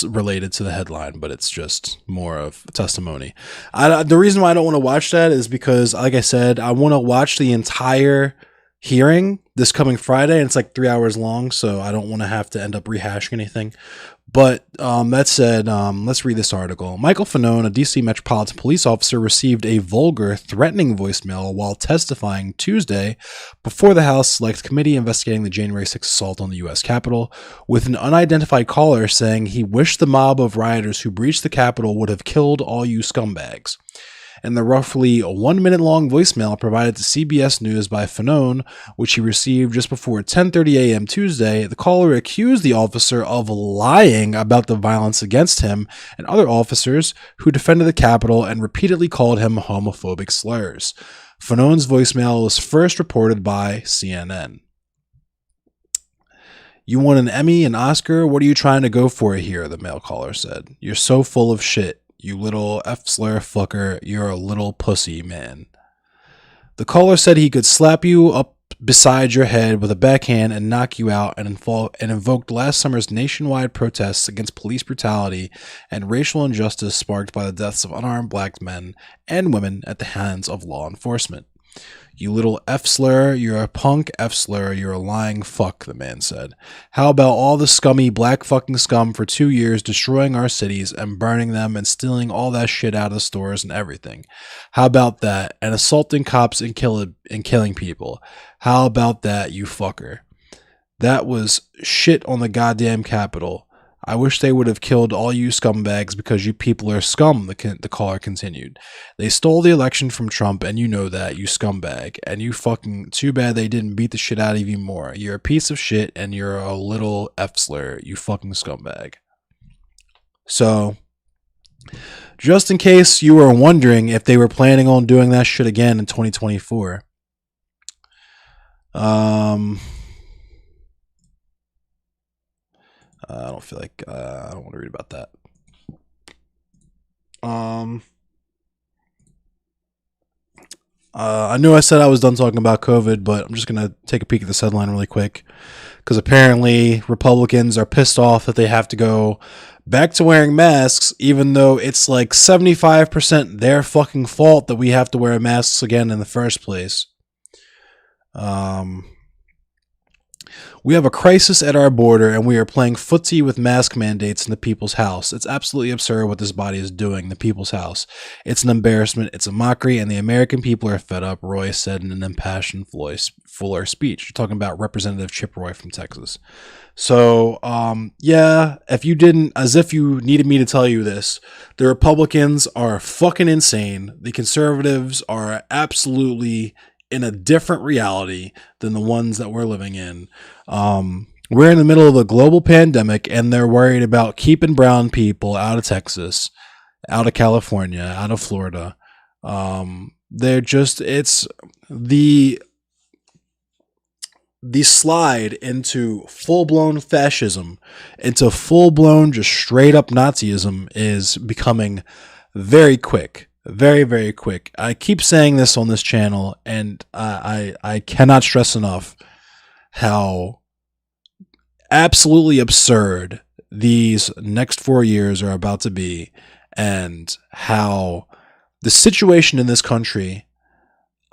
related to the headline, but it's just more of testimony. The reason why I don't want to watch that is because, like I said, I want to watch the entire hearing this coming Friday, and it's like 3 hours long, so I don't want to have to end up rehashing anything. But that said, let's read this article. Michael Fanone, a D.C. Metropolitan Police officer, received a vulgar, threatening voicemail while testifying Tuesday before the House Select Committee investigating the January 6th assault on the U.S. Capitol, with an unidentified caller saying he wished the mob of rioters who breached the Capitol would have killed all you scumbags. In the roughly 1 minute long voicemail provided to CBS News by Fanone, which he received just before 10:30 a.m. Tuesday, the caller accused the officer of lying about the violence against him and other officers who defended the Capitol and repeatedly called him homophobic slurs. Fanone's voicemail was first reported by CNN. You won an Emmy, an Oscar? What are you trying to go for here? The male caller said. You're so full of shit. You little F-slur fucker, you're a little pussy, man. The caller said he could slap you up beside your head with a backhand and knock you out, and invoked last summer's nationwide protests against police brutality and racial injustice sparked by the deaths of unarmed black men and women at the hands of law enforcement. You little F-slur, you're a punk F-slur, you're a lying fuck, the man said. How about all the scummy black fucking scum for 2 years destroying our cities and burning them and stealing all that shit out of the stores and everything? How about that? And assaulting cops and killing people. How about that, you fucker? That was shit on the goddamn Capitol. I wish they would have killed all you scumbags because you people are scum, the caller continued. They stole the election from Trump, and you know that, you scumbag. And you fucking, too bad they didn't beat the shit out of you more. You're a piece of shit, and you're a little F-slur, you fucking scumbag. So, just in case you were wondering if they were planning on doing that shit again in 2024, I don't feel like I don't want to read about that. I knew I said I was done talking about COVID, but I'm just gonna take a peek at this headline really quick, because apparently Republicans are pissed off that they have to go back to wearing masks, even though it's like 75% their fucking fault that we have to wear masks again in the first place. We have a crisis at our border, and we are playing footsie with mask mandates in the people's house. It's absolutely absurd what this body is doing, the people's house. It's an embarrassment, it's a mockery, and the American people are fed up, Roy said in an impassioned, fuller speech. You're talking about Representative Chip Roy from Texas. So, yeah, if you didn't, as if you needed me to tell you this, the Republicans are fucking insane. The conservatives are absolutely in a different reality than the ones that we're living in. We're in the middle of a global pandemic, and they're worried about keeping brown people out of Texas, out of California, out of Florida. They're just, it's the slide into full-blown fascism, into full-blown just straight-up Nazism is becoming very quick. Very, very quick. I keep saying this on this channel, and I cannot stress enough how absolutely absurd these next 4 years are about to be, and how the situation in this country,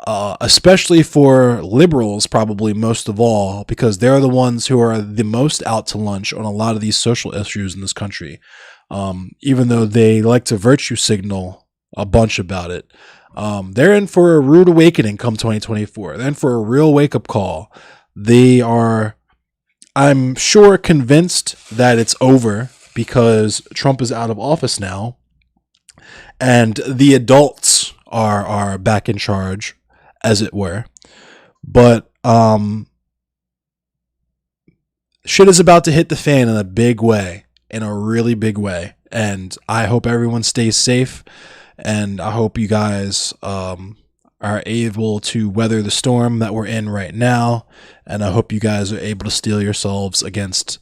especially for liberals probably most of all, because they're the ones who are the most out to lunch on a lot of these social issues in this country, even though they like to virtue signal a bunch about it. They're in for a rude awakening come 2024. They're in for a real wake-up call. They are, I'm sure, convinced that it's over because Trump is out of office now, and the adults are back in charge, as it were. But shit is about to hit the fan in a big way, in a really big way. And I hope everyone stays safe. And I hope you guys are able to weather the storm that we're in right now. And I hope you guys are able to steel yourselves against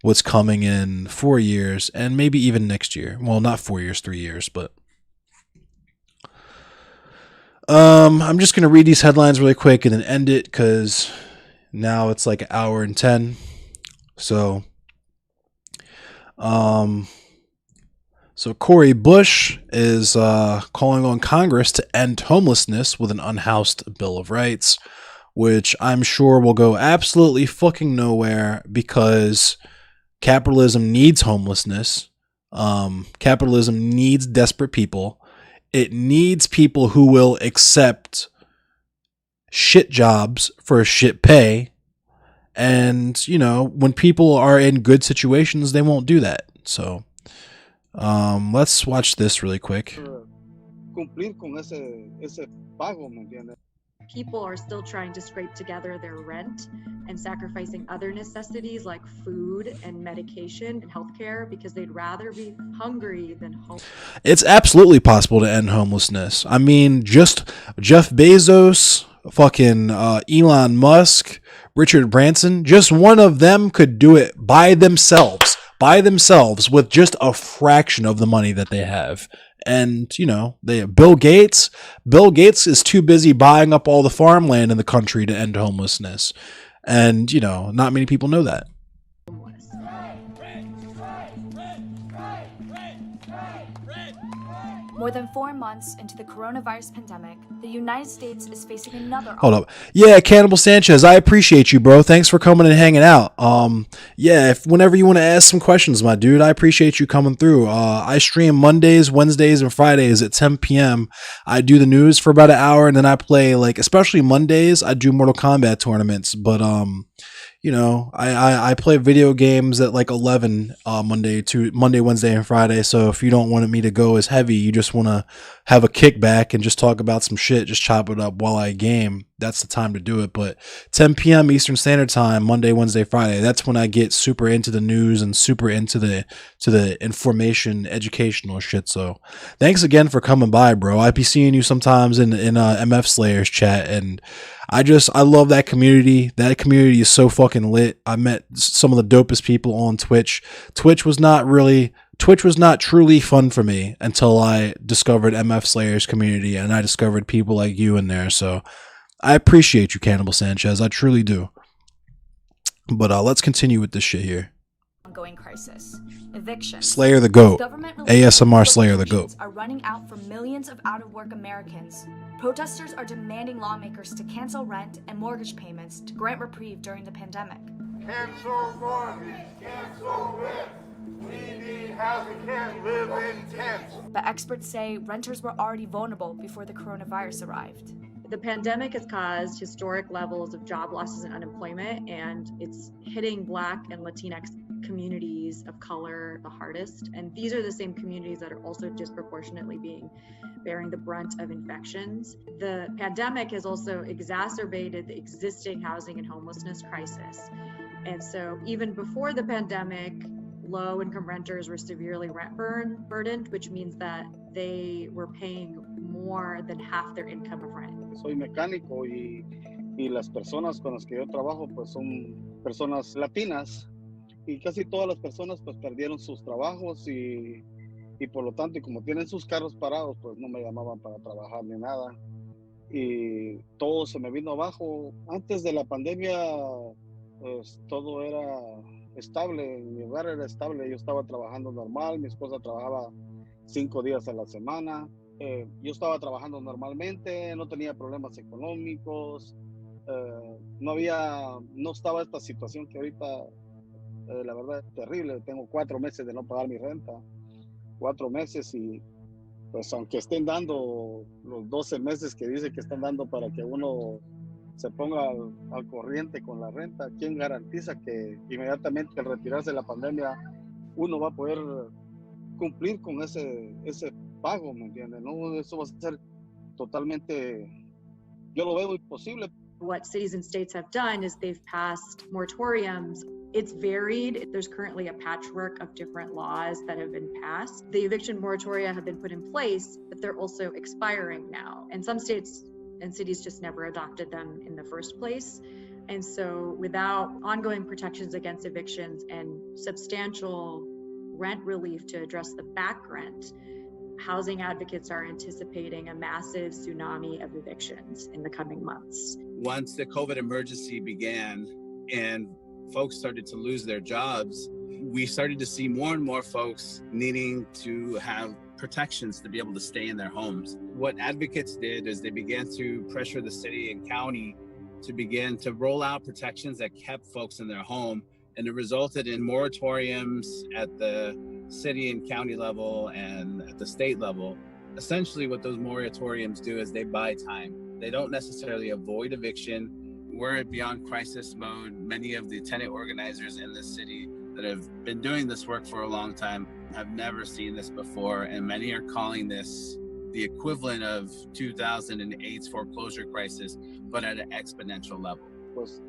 what's coming in 4 years and maybe even next year. Well, not 4 years, 3 years, but I'm just going to read these headlines really quick and then end it, because now it's like 1 hour and 10. So, So Cori Bush is calling on Congress to end homelessness with an unhoused Bill of Rights, which I'm sure will go absolutely fucking nowhere, because capitalism needs homelessness. Capitalism needs desperate people. It needs people who will accept shit jobs for shit pay. And, you know, when people are in good situations, they won't do that. So let's watch this really quick. People are still trying to scrape together their rent and sacrificing other necessities like food and medication and healthcare because they'd rather be hungry than homeless. It's absolutely possible to end homelessness. I mean, just Jeff Bezos, fucking Elon Musk, Richard Branson, just one of them could do it by themselves with just a fraction of the money that they have. And, you know, Bill Gates is too busy buying up all the farmland in the country to end homelessness. And, you know, not many people know that. More than 4 months into the coronavirus pandemic, the United States is facing another... Hold up. Yeah, Cannibal Sanchez, I appreciate you, bro. Thanks for coming and hanging out. Yeah, whenever you want to ask some questions, my dude, I appreciate you coming through. I stream Mondays, Wednesdays, and Fridays at 10 p.m. I do the news for about an hour, and then I play, like, especially Mondays, I do Mortal Kombat tournaments. But, you know, I play video games at like 11 Monday, Wednesday, and Friday. So if you don't want me to go as heavy, you just want to have a kickback and just talk about some shit, just chop it up while I game. that's the time to do it. But 10 p.m. Eastern Standard Time, Monday, Wednesday, Friday, that's when I get super into the news and super into the information, educational shit. So thanks again for coming by, bro. I be seeing you sometimes in MF Slayers chat, and I love that community. That community is so fucking lit. I met some of the dopest people on Twitch. Twitch was not truly fun for me until I discovered MF Slayers community, and I discovered people like you in there. So I appreciate you, Cannibal Sanchez. I truly do. But let's continue with this shit here. Ongoing crisis. Evictions. Slayer the GOAT. ASMR Slayer the GOAT. Are running out for millions of out-of-work Americans. Protesters are demanding lawmakers to cancel rent and mortgage payments to grant reprieve during the pandemic. Cancel mortgage, cancel rent. We need housing, can't live in tents. But experts say renters were already vulnerable before the coronavirus arrived. The pandemic has caused historic levels of job losses and unemployment, and it's hitting Black and Latinx communities of color the hardest. And these are the same communities that are also disproportionately bearing the brunt of infections. The pandemic has also exacerbated the existing housing and homelessness crisis. And so even before the pandemic, low-income renters were severely rent burdened, which means that they were paying more than half their income of rent. Soy mecánico y las personas con las que yo trabajo pues son personas latinas y casi todas las personas pues perdieron sus trabajos y por lo tanto, y como tienen sus carros parados, pues no me llamaban para trabajar ni nada y todo se me vino abajo. Antes de la pandemia pues todo era estable, mi hogar era estable, yo estaba trabajando normal, mi esposa trabajaba 5 días a la semana, yo estaba trabajando normalmente, no tenía problemas económicos, no estaba esta situación que ahorita la verdad es terrible. Tengo 4 meses de no pagar mi renta, 4 meses, y pues aunque estén dando los 12 meses que dice que están dando para que uno se ponga al corriente con la renta, ¿quién garantiza que inmediatamente al retirarse de la pandemia uno va a poder cumplir con ese pago? ¿Me entiendes? ¿No? Eso va a ser totalmente, yo lo veo imposible. What cities and states have done is they've passed moratoriums. It's varied. There's currently a patchwork of different laws that have been passed. The eviction moratoria have been put in place, but they're also expiring now. And some states and cities just never adopted them in the first place. And so without ongoing protections against evictions and substantial rent relief to address the back rent, housing advocates are anticipating a massive tsunami of evictions in the coming months. Once the COVID emergency began and folks started to lose their jobs, we started to see more and more folks needing to have protections to be able to stay in their homes. What advocates did is they began to pressure the city and county to begin to roll out protections that kept folks in their home, and it resulted in moratoriums at the city and county level and at the state level. Essentially what those moratoriums do is they buy time. They don't necessarily avoid eviction. We're beyond crisis mode. Many of the tenant organizers in this city that have been doing this work for a long time have never seen this before, and many are calling this the equivalent of 2008's foreclosure crisis, but at an exponential level. Pues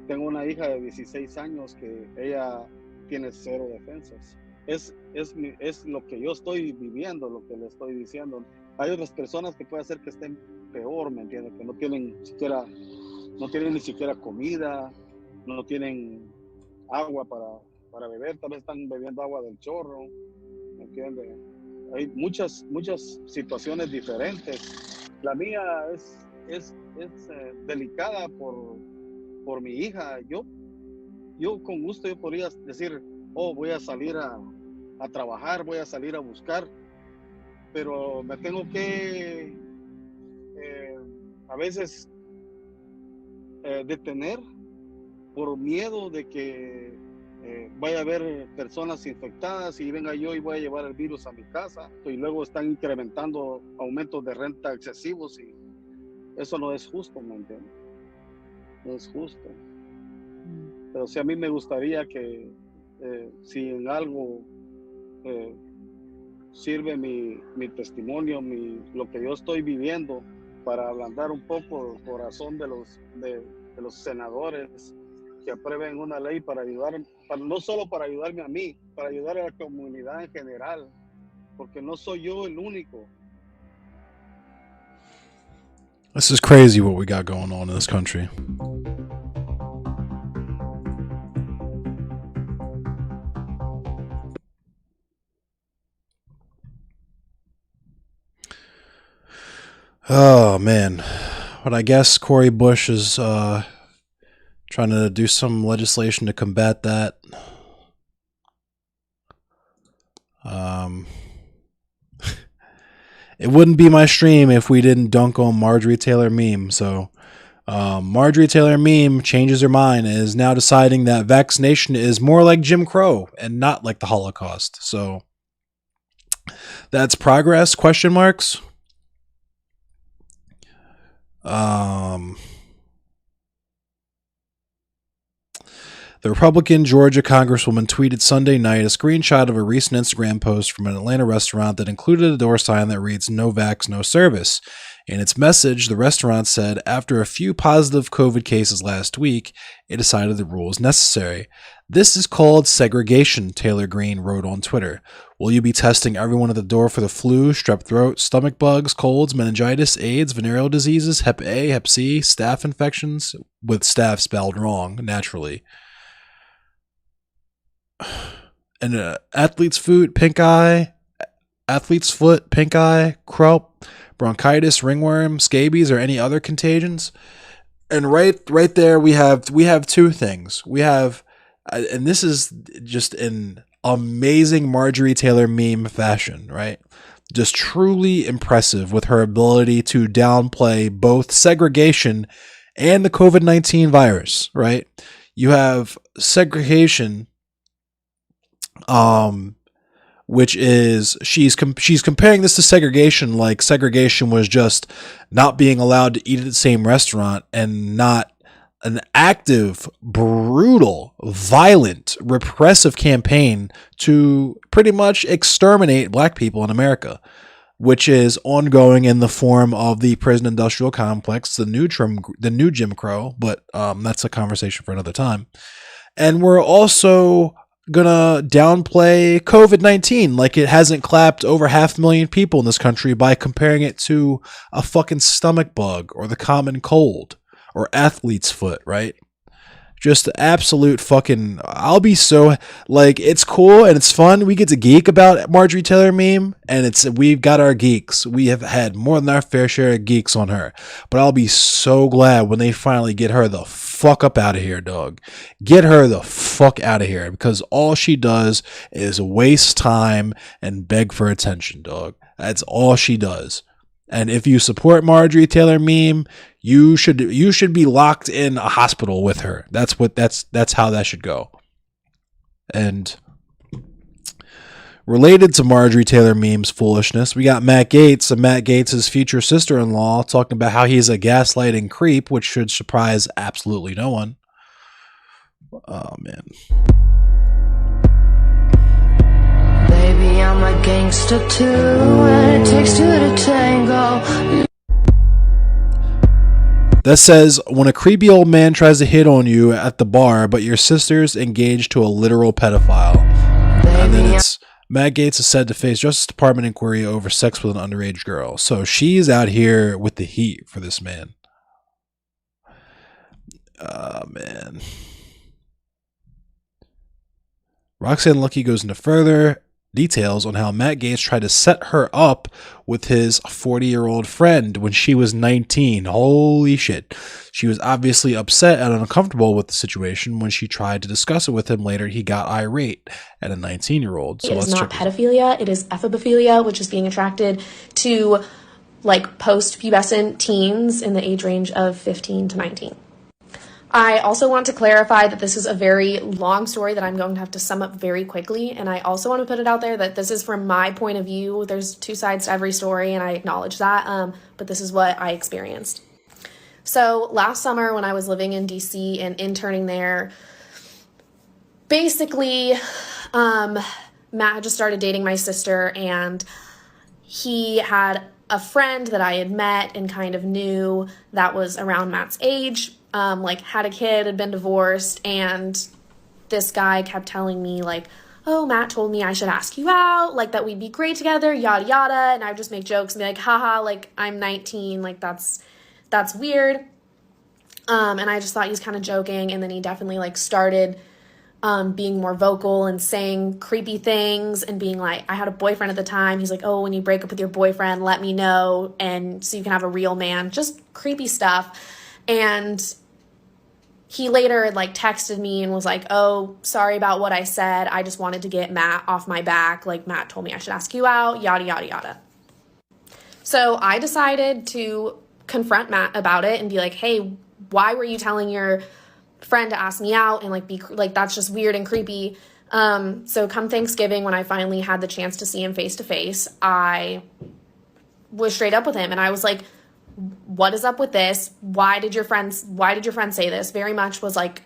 tengo una hija de 16 años que ella tiene 0 defensas. Es lo que yo estoy viviendo, lo que le estoy diciendo. Hay otras personas que puede ser que estén peor, ¿me entiendes? Que no tienen ni siquiera comida, no tienen agua para beber, tal vez están bebiendo agua del chorro, ¿me entiendes? Hay muchas situaciones diferentes. La mía es delicada por mi hija. Yo con gusto yo podría decir, voy a salir a trabajar, voy a salir a buscar, pero me tengo que a veces detener por miedo de que vaya a haber personas infectadas y venga yo y voy a llevar el virus a mi casa, y luego están incrementando aumentos de renta excesivos, y eso no es justo, ¿me entiendes? No es justo. Pero sí, a mí me gustaría que si en algo sirve mi testimonio, lo que yo estoy viviendo, para ablandar un poco el corazón de los senadores que aprueben una ley para ayudar, no solo para ayudarme a mí, para ayudar a la comunidad en general, porque no soy yo el único. This is crazy what we got going on in this country. Oh, man. But I guess Cori Bush is trying to do some legislation to combat that. It wouldn't be my stream if we didn't dunk on Marjorie Taylor Meme. So Marjorie Taylor Meme changes her mind and is now deciding that vaccination is more like Jim Crow and not like the Holocaust. So that's progress, question marks. The Republican Georgia Congresswoman tweeted Sunday night a screenshot of a recent Instagram post from an Atlanta restaurant that included a door sign that reads, "No vax, no service." In its message, the restaurant said, after a few positive COVID cases last week, it decided the rule is necessary. "This is called segregation," Taylor Greene wrote on Twitter. "Will you be testing everyone at the door for the flu, strep throat, stomach bugs, colds, meningitis, AIDS, venereal diseases, Hep A, Hep C, staph infections?" With staph spelled wrong, naturally. And athlete's foot, pink eye, croup, bronchitis, ringworm, scabies, or any other contagions. And right there we have two things. We have, and this is just in amazing Marjorie Taylor Meme fashion, right? Just truly impressive with her ability to downplay both segregation and the COVID-19 virus, right? You have segregation, which is she's comparing this to segregation, like segregation was just not being allowed to eat at the same restaurant and not an active, brutal, violent, repressive campaign to pretty much exterminate black people in America, which is ongoing in the form of the prison industrial complex, the new Jim Crow, but that's a conversation for another time. And we're also gonna downplay COVID-19 like it hasn't clapped over 500,000 people in this country by comparing it to a fucking stomach bug or the common cold or athlete's foot, right? Just absolute fucking, I'll be so, like, it's cool and it's fun. We get to geek about Marjorie Taylor Meme, and we've got our geeks. We have had more than our fair share of geeks on her. But I'll be so glad when they finally get her the fuck up out of here, dog. Get her the fuck out of here, because all she does is waste time and beg for attention, dog. That's all she does. And if you support Marjorie Taylor Meme, you should be locked in a hospital with her. That's how that should go. And related to Marjorie Taylor Meme's foolishness, we got Matt Gaetz and Matt Gaetz' future sister-in-law talking about how he's a gaslighting creep, which should surprise absolutely no one. Oh, man. Baby, I'm a gangster too, and it takes two to tango. That says, when a creepy old man tries to hit on you at the bar, but your sister's engaged to a literal pedophile. And then it's, Matt Gaetz is said to face Justice Department inquiry over sex with an underage girl. So she's out here with the heat for this man. Man. Roxanne Lucky goes into further details on how Matt Gaetz tried to set her up with his 40-year-old friend when she was 19. Holy shit. She was obviously upset and uncomfortable with the situation. When she tried to discuss it with him later, he got irate at a 19-year-old. So it is not pedophilia, it is ephebophilia, which is being attracted to like post-pubescent teens in the age range of 15 to 19. I also want to clarify that this is a very long story that I'm going to have to sum up very quickly, and I also want to put it out there that this is from my point of view. There's two sides to every story, and I acknowledge that, but this is what I experienced. So last summer when I was living in DC and interning there, basically Matt had just started dating my sister, and he had a friend that I had met and kind of knew that was around Matt's age, like had a kid, had been divorced, and this guy kept telling me like, oh, Matt told me I should ask you out, like that we'd be great together, yada yada, and I would just make jokes and be like, haha, like I'm 19, like that's weird. And I just thought he was kind of joking, and then he definitely like started being more vocal and saying creepy things and being like, I had a boyfriend at the time. He's like, oh, when you break up with your boyfriend, let me know, and so you can have a real man. Just creepy stuff. And he later like texted me and was like, oh, sorry about what I said. I just wanted to get Matt off my back. Like, Matt told me I should ask you out, yada, yada, yada. So I decided to confront Matt about it and be like, hey, why were you telling your friend to ask me out, and like be like, that's just weird and creepy. So come Thanksgiving, when I finally had the chance to see him face to face, I was straight up with him, and I was like, what is up with this? Why did your friend say this? Very much was like,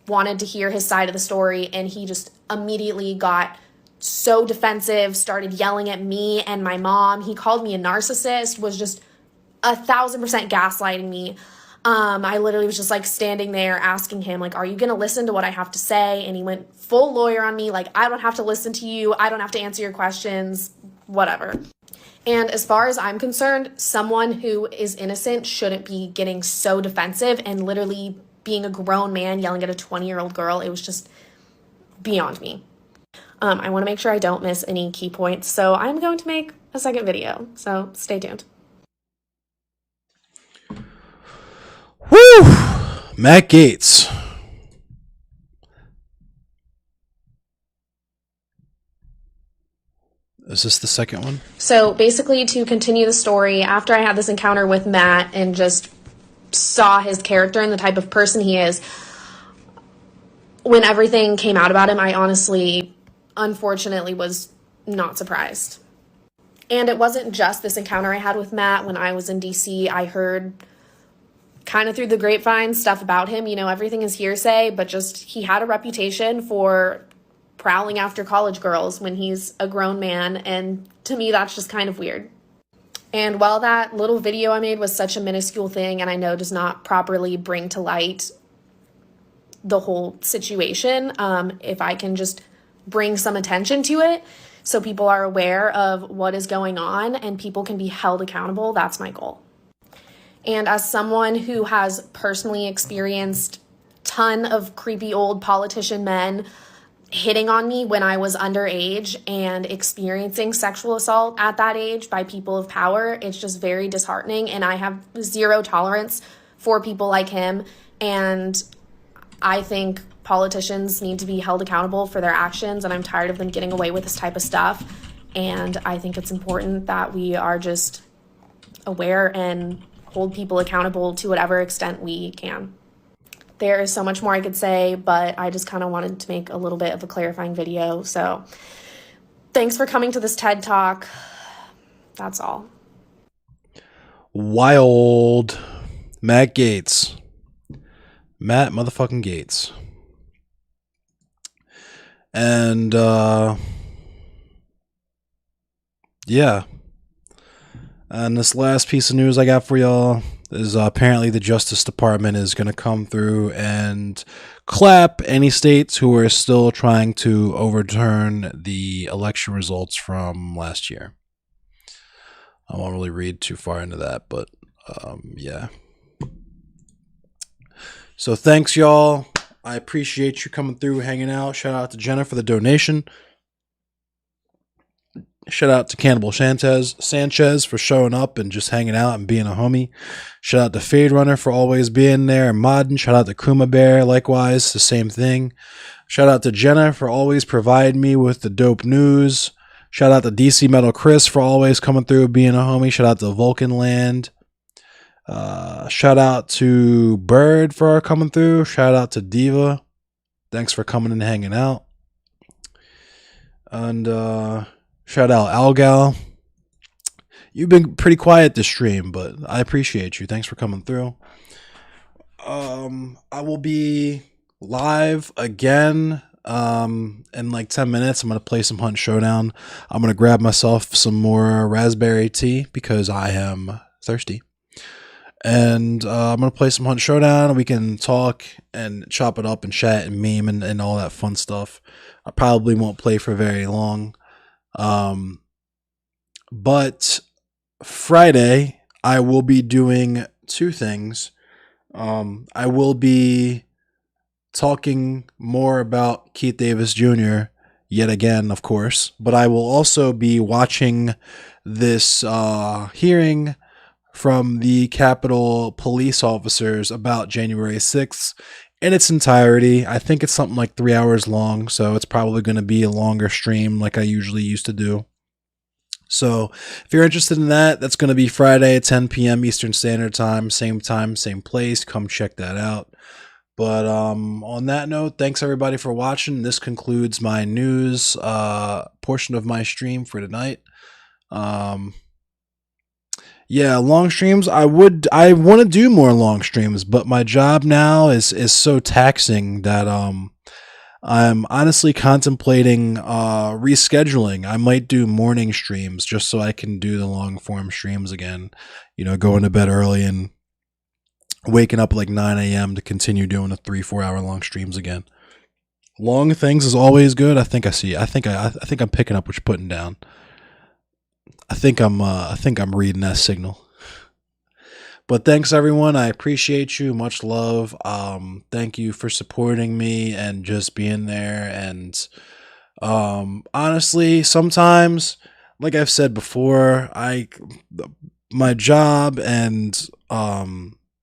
wanted to hear his side of the story, and he just immediately got so defensive, started yelling at me and my mom. He called me a narcissist, was just 1,000% gaslighting me. I literally was just like standing there asking him, like, are you going to listen to what I have to say? And he went full lawyer on me. Like, I don't have to listen to you. I don't have to answer your questions, whatever. And as far as I'm concerned, someone who is innocent shouldn't be getting so defensive and literally being a grown man yelling at a 20-year-old girl. It was just beyond me. I want to make sure I don't miss any key points, so I'm going to make a second video. So stay tuned. Woo! Matt Gaetz. Is this the second one? So basically, to continue the story, after I had this encounter with Matt and just saw his character and the type of person he is, when everything came out about him, I honestly, unfortunately, was not surprised. And it wasn't just this encounter I had with Matt. When I was in DC, I heard kind of through the grapevine stuff about him. You know, everything is hearsay, but just he had a reputation for prowling after college girls when he's a grown man, and to me that's just kind of weird. And while that little video I made was such a minuscule thing and I know does not properly bring to light the whole situation, if I can just bring some attention to it so people are aware of what is going on and people can be held accountable, that's my goal. And as someone who has personally experienced a ton of creepy old politician men hitting on me when I was underage and experiencing sexual assault at that age by people of power, it's just very disheartening, and I have zero tolerance for people like him. And I think politicians need to be held accountable for their actions, and I'm tired of them getting away with this type of stuff. And I think it's important that we are just aware and hold people accountable to whatever extent we can. There is so much more I could say, but I just kind of wanted to make a little bit of a clarifying video. So thanks for coming to this TED Talk. That's all. Wild. Matt Gaetz. Matt motherfucking Gaetz. And, yeah. And this last piece of news I got for y'all is apparently the Justice Department is going to come through and clap any states who are still trying to overturn the election results from last year. I won't really read too far into that, but yeah. So thanks, y'all. I appreciate you coming through, hanging out. Shout out to Jenna for the donation. Shout out to Cannibal Sanchez for showing up and just hanging out and being a homie. Shout out to Fade Runner for always being there and modding. Shout out to Kuma Bear, likewise, the same thing. Shout out to Jenna for always providing me with the dope news. Shout out to DC Metal Chris for always coming through being a homie. Shout out to Vulcan Land. Shout out to Bird for coming through. Shout out to Diva. Thanks for coming and hanging out. And shout out Algal. You've been pretty quiet this stream, but I appreciate you. Thanks for coming through. I will be live again in like 10 minutes, I'm going to play some Hunt Showdown. I'm going to grab myself some more raspberry tea because I am thirsty. And I'm going to play some Hunt Showdown. We can talk and chop it up and chat and meme and all that fun stuff. I probably won't play for very long. But Friday, I will be doing two things. I will be talking more about Keith Davis Jr. yet again, of course, but I will also be watching this hearing from the Capitol police officers about January 6th in its entirety. I think it's something like 3 hours long, so it's probably going to be a longer stream like I usually used to do. So if you're interested in that, that's going to be Friday at 10 p.m. Eastern Standard Time, same place. Come check that out. But on that note, thanks everybody for watching. This concludes my news portion of my stream for tonight. Yeah, long streams. I want to do more long streams, but my job now is so taxing that I'm honestly contemplating rescheduling. I might do morning streams just so I can do the long form streams again. You know, going to bed early and waking up like 9 a.m. to continue doing the 3-4 hour long streams again. Long things is always good. I think I'm picking up what you're putting down. I think I'm reading that signal. But thanks everyone. I appreciate you. Much love. Thank you for supporting me and just being there. And honestly, sometimes, like I've said before, my job and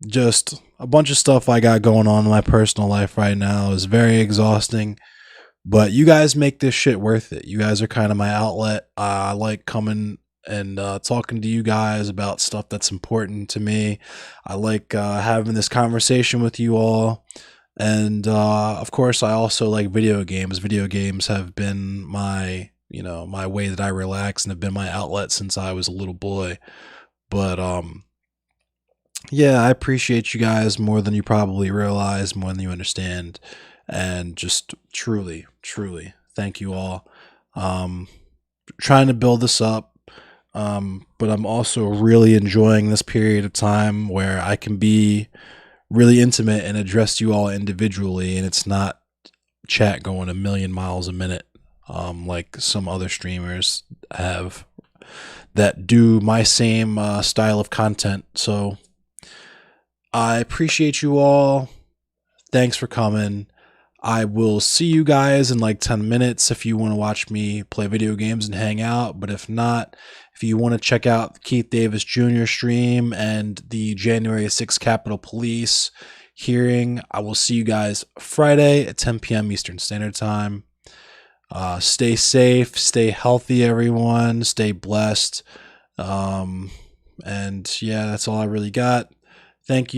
just a bunch of stuff I got going on in my personal life right now is very exhausting. But you guys make this shit worth it. You guys are kind of my outlet. I like coming and talking to you guys about stuff that's important to me. I like having this conversation with you all. And of course, I also like video games. Video games have been my way that I relax and have been my outlet since I was a little boy. But yeah, I appreciate you guys more than you probably realize, more than you understand. And just truly, truly thank you all. Trying to build this up. But I'm also really enjoying this period of time where I can be really intimate and address you all individually, and it's not chat going a million miles a minute, like some other streamers have that do my same style of content. So I appreciate you all. Thanks for coming. I will see you guys in like 10 minutes if you want to watch me play video games and hang out. But if not, if you want to check out Keith Davis Jr. stream and the January 6th Capitol Police hearing, I will see you guys Friday at 10 p.m. Eastern Standard Time. Stay safe, stay healthy, everyone. Stay blessed. And yeah, that's all I really got. Thank you.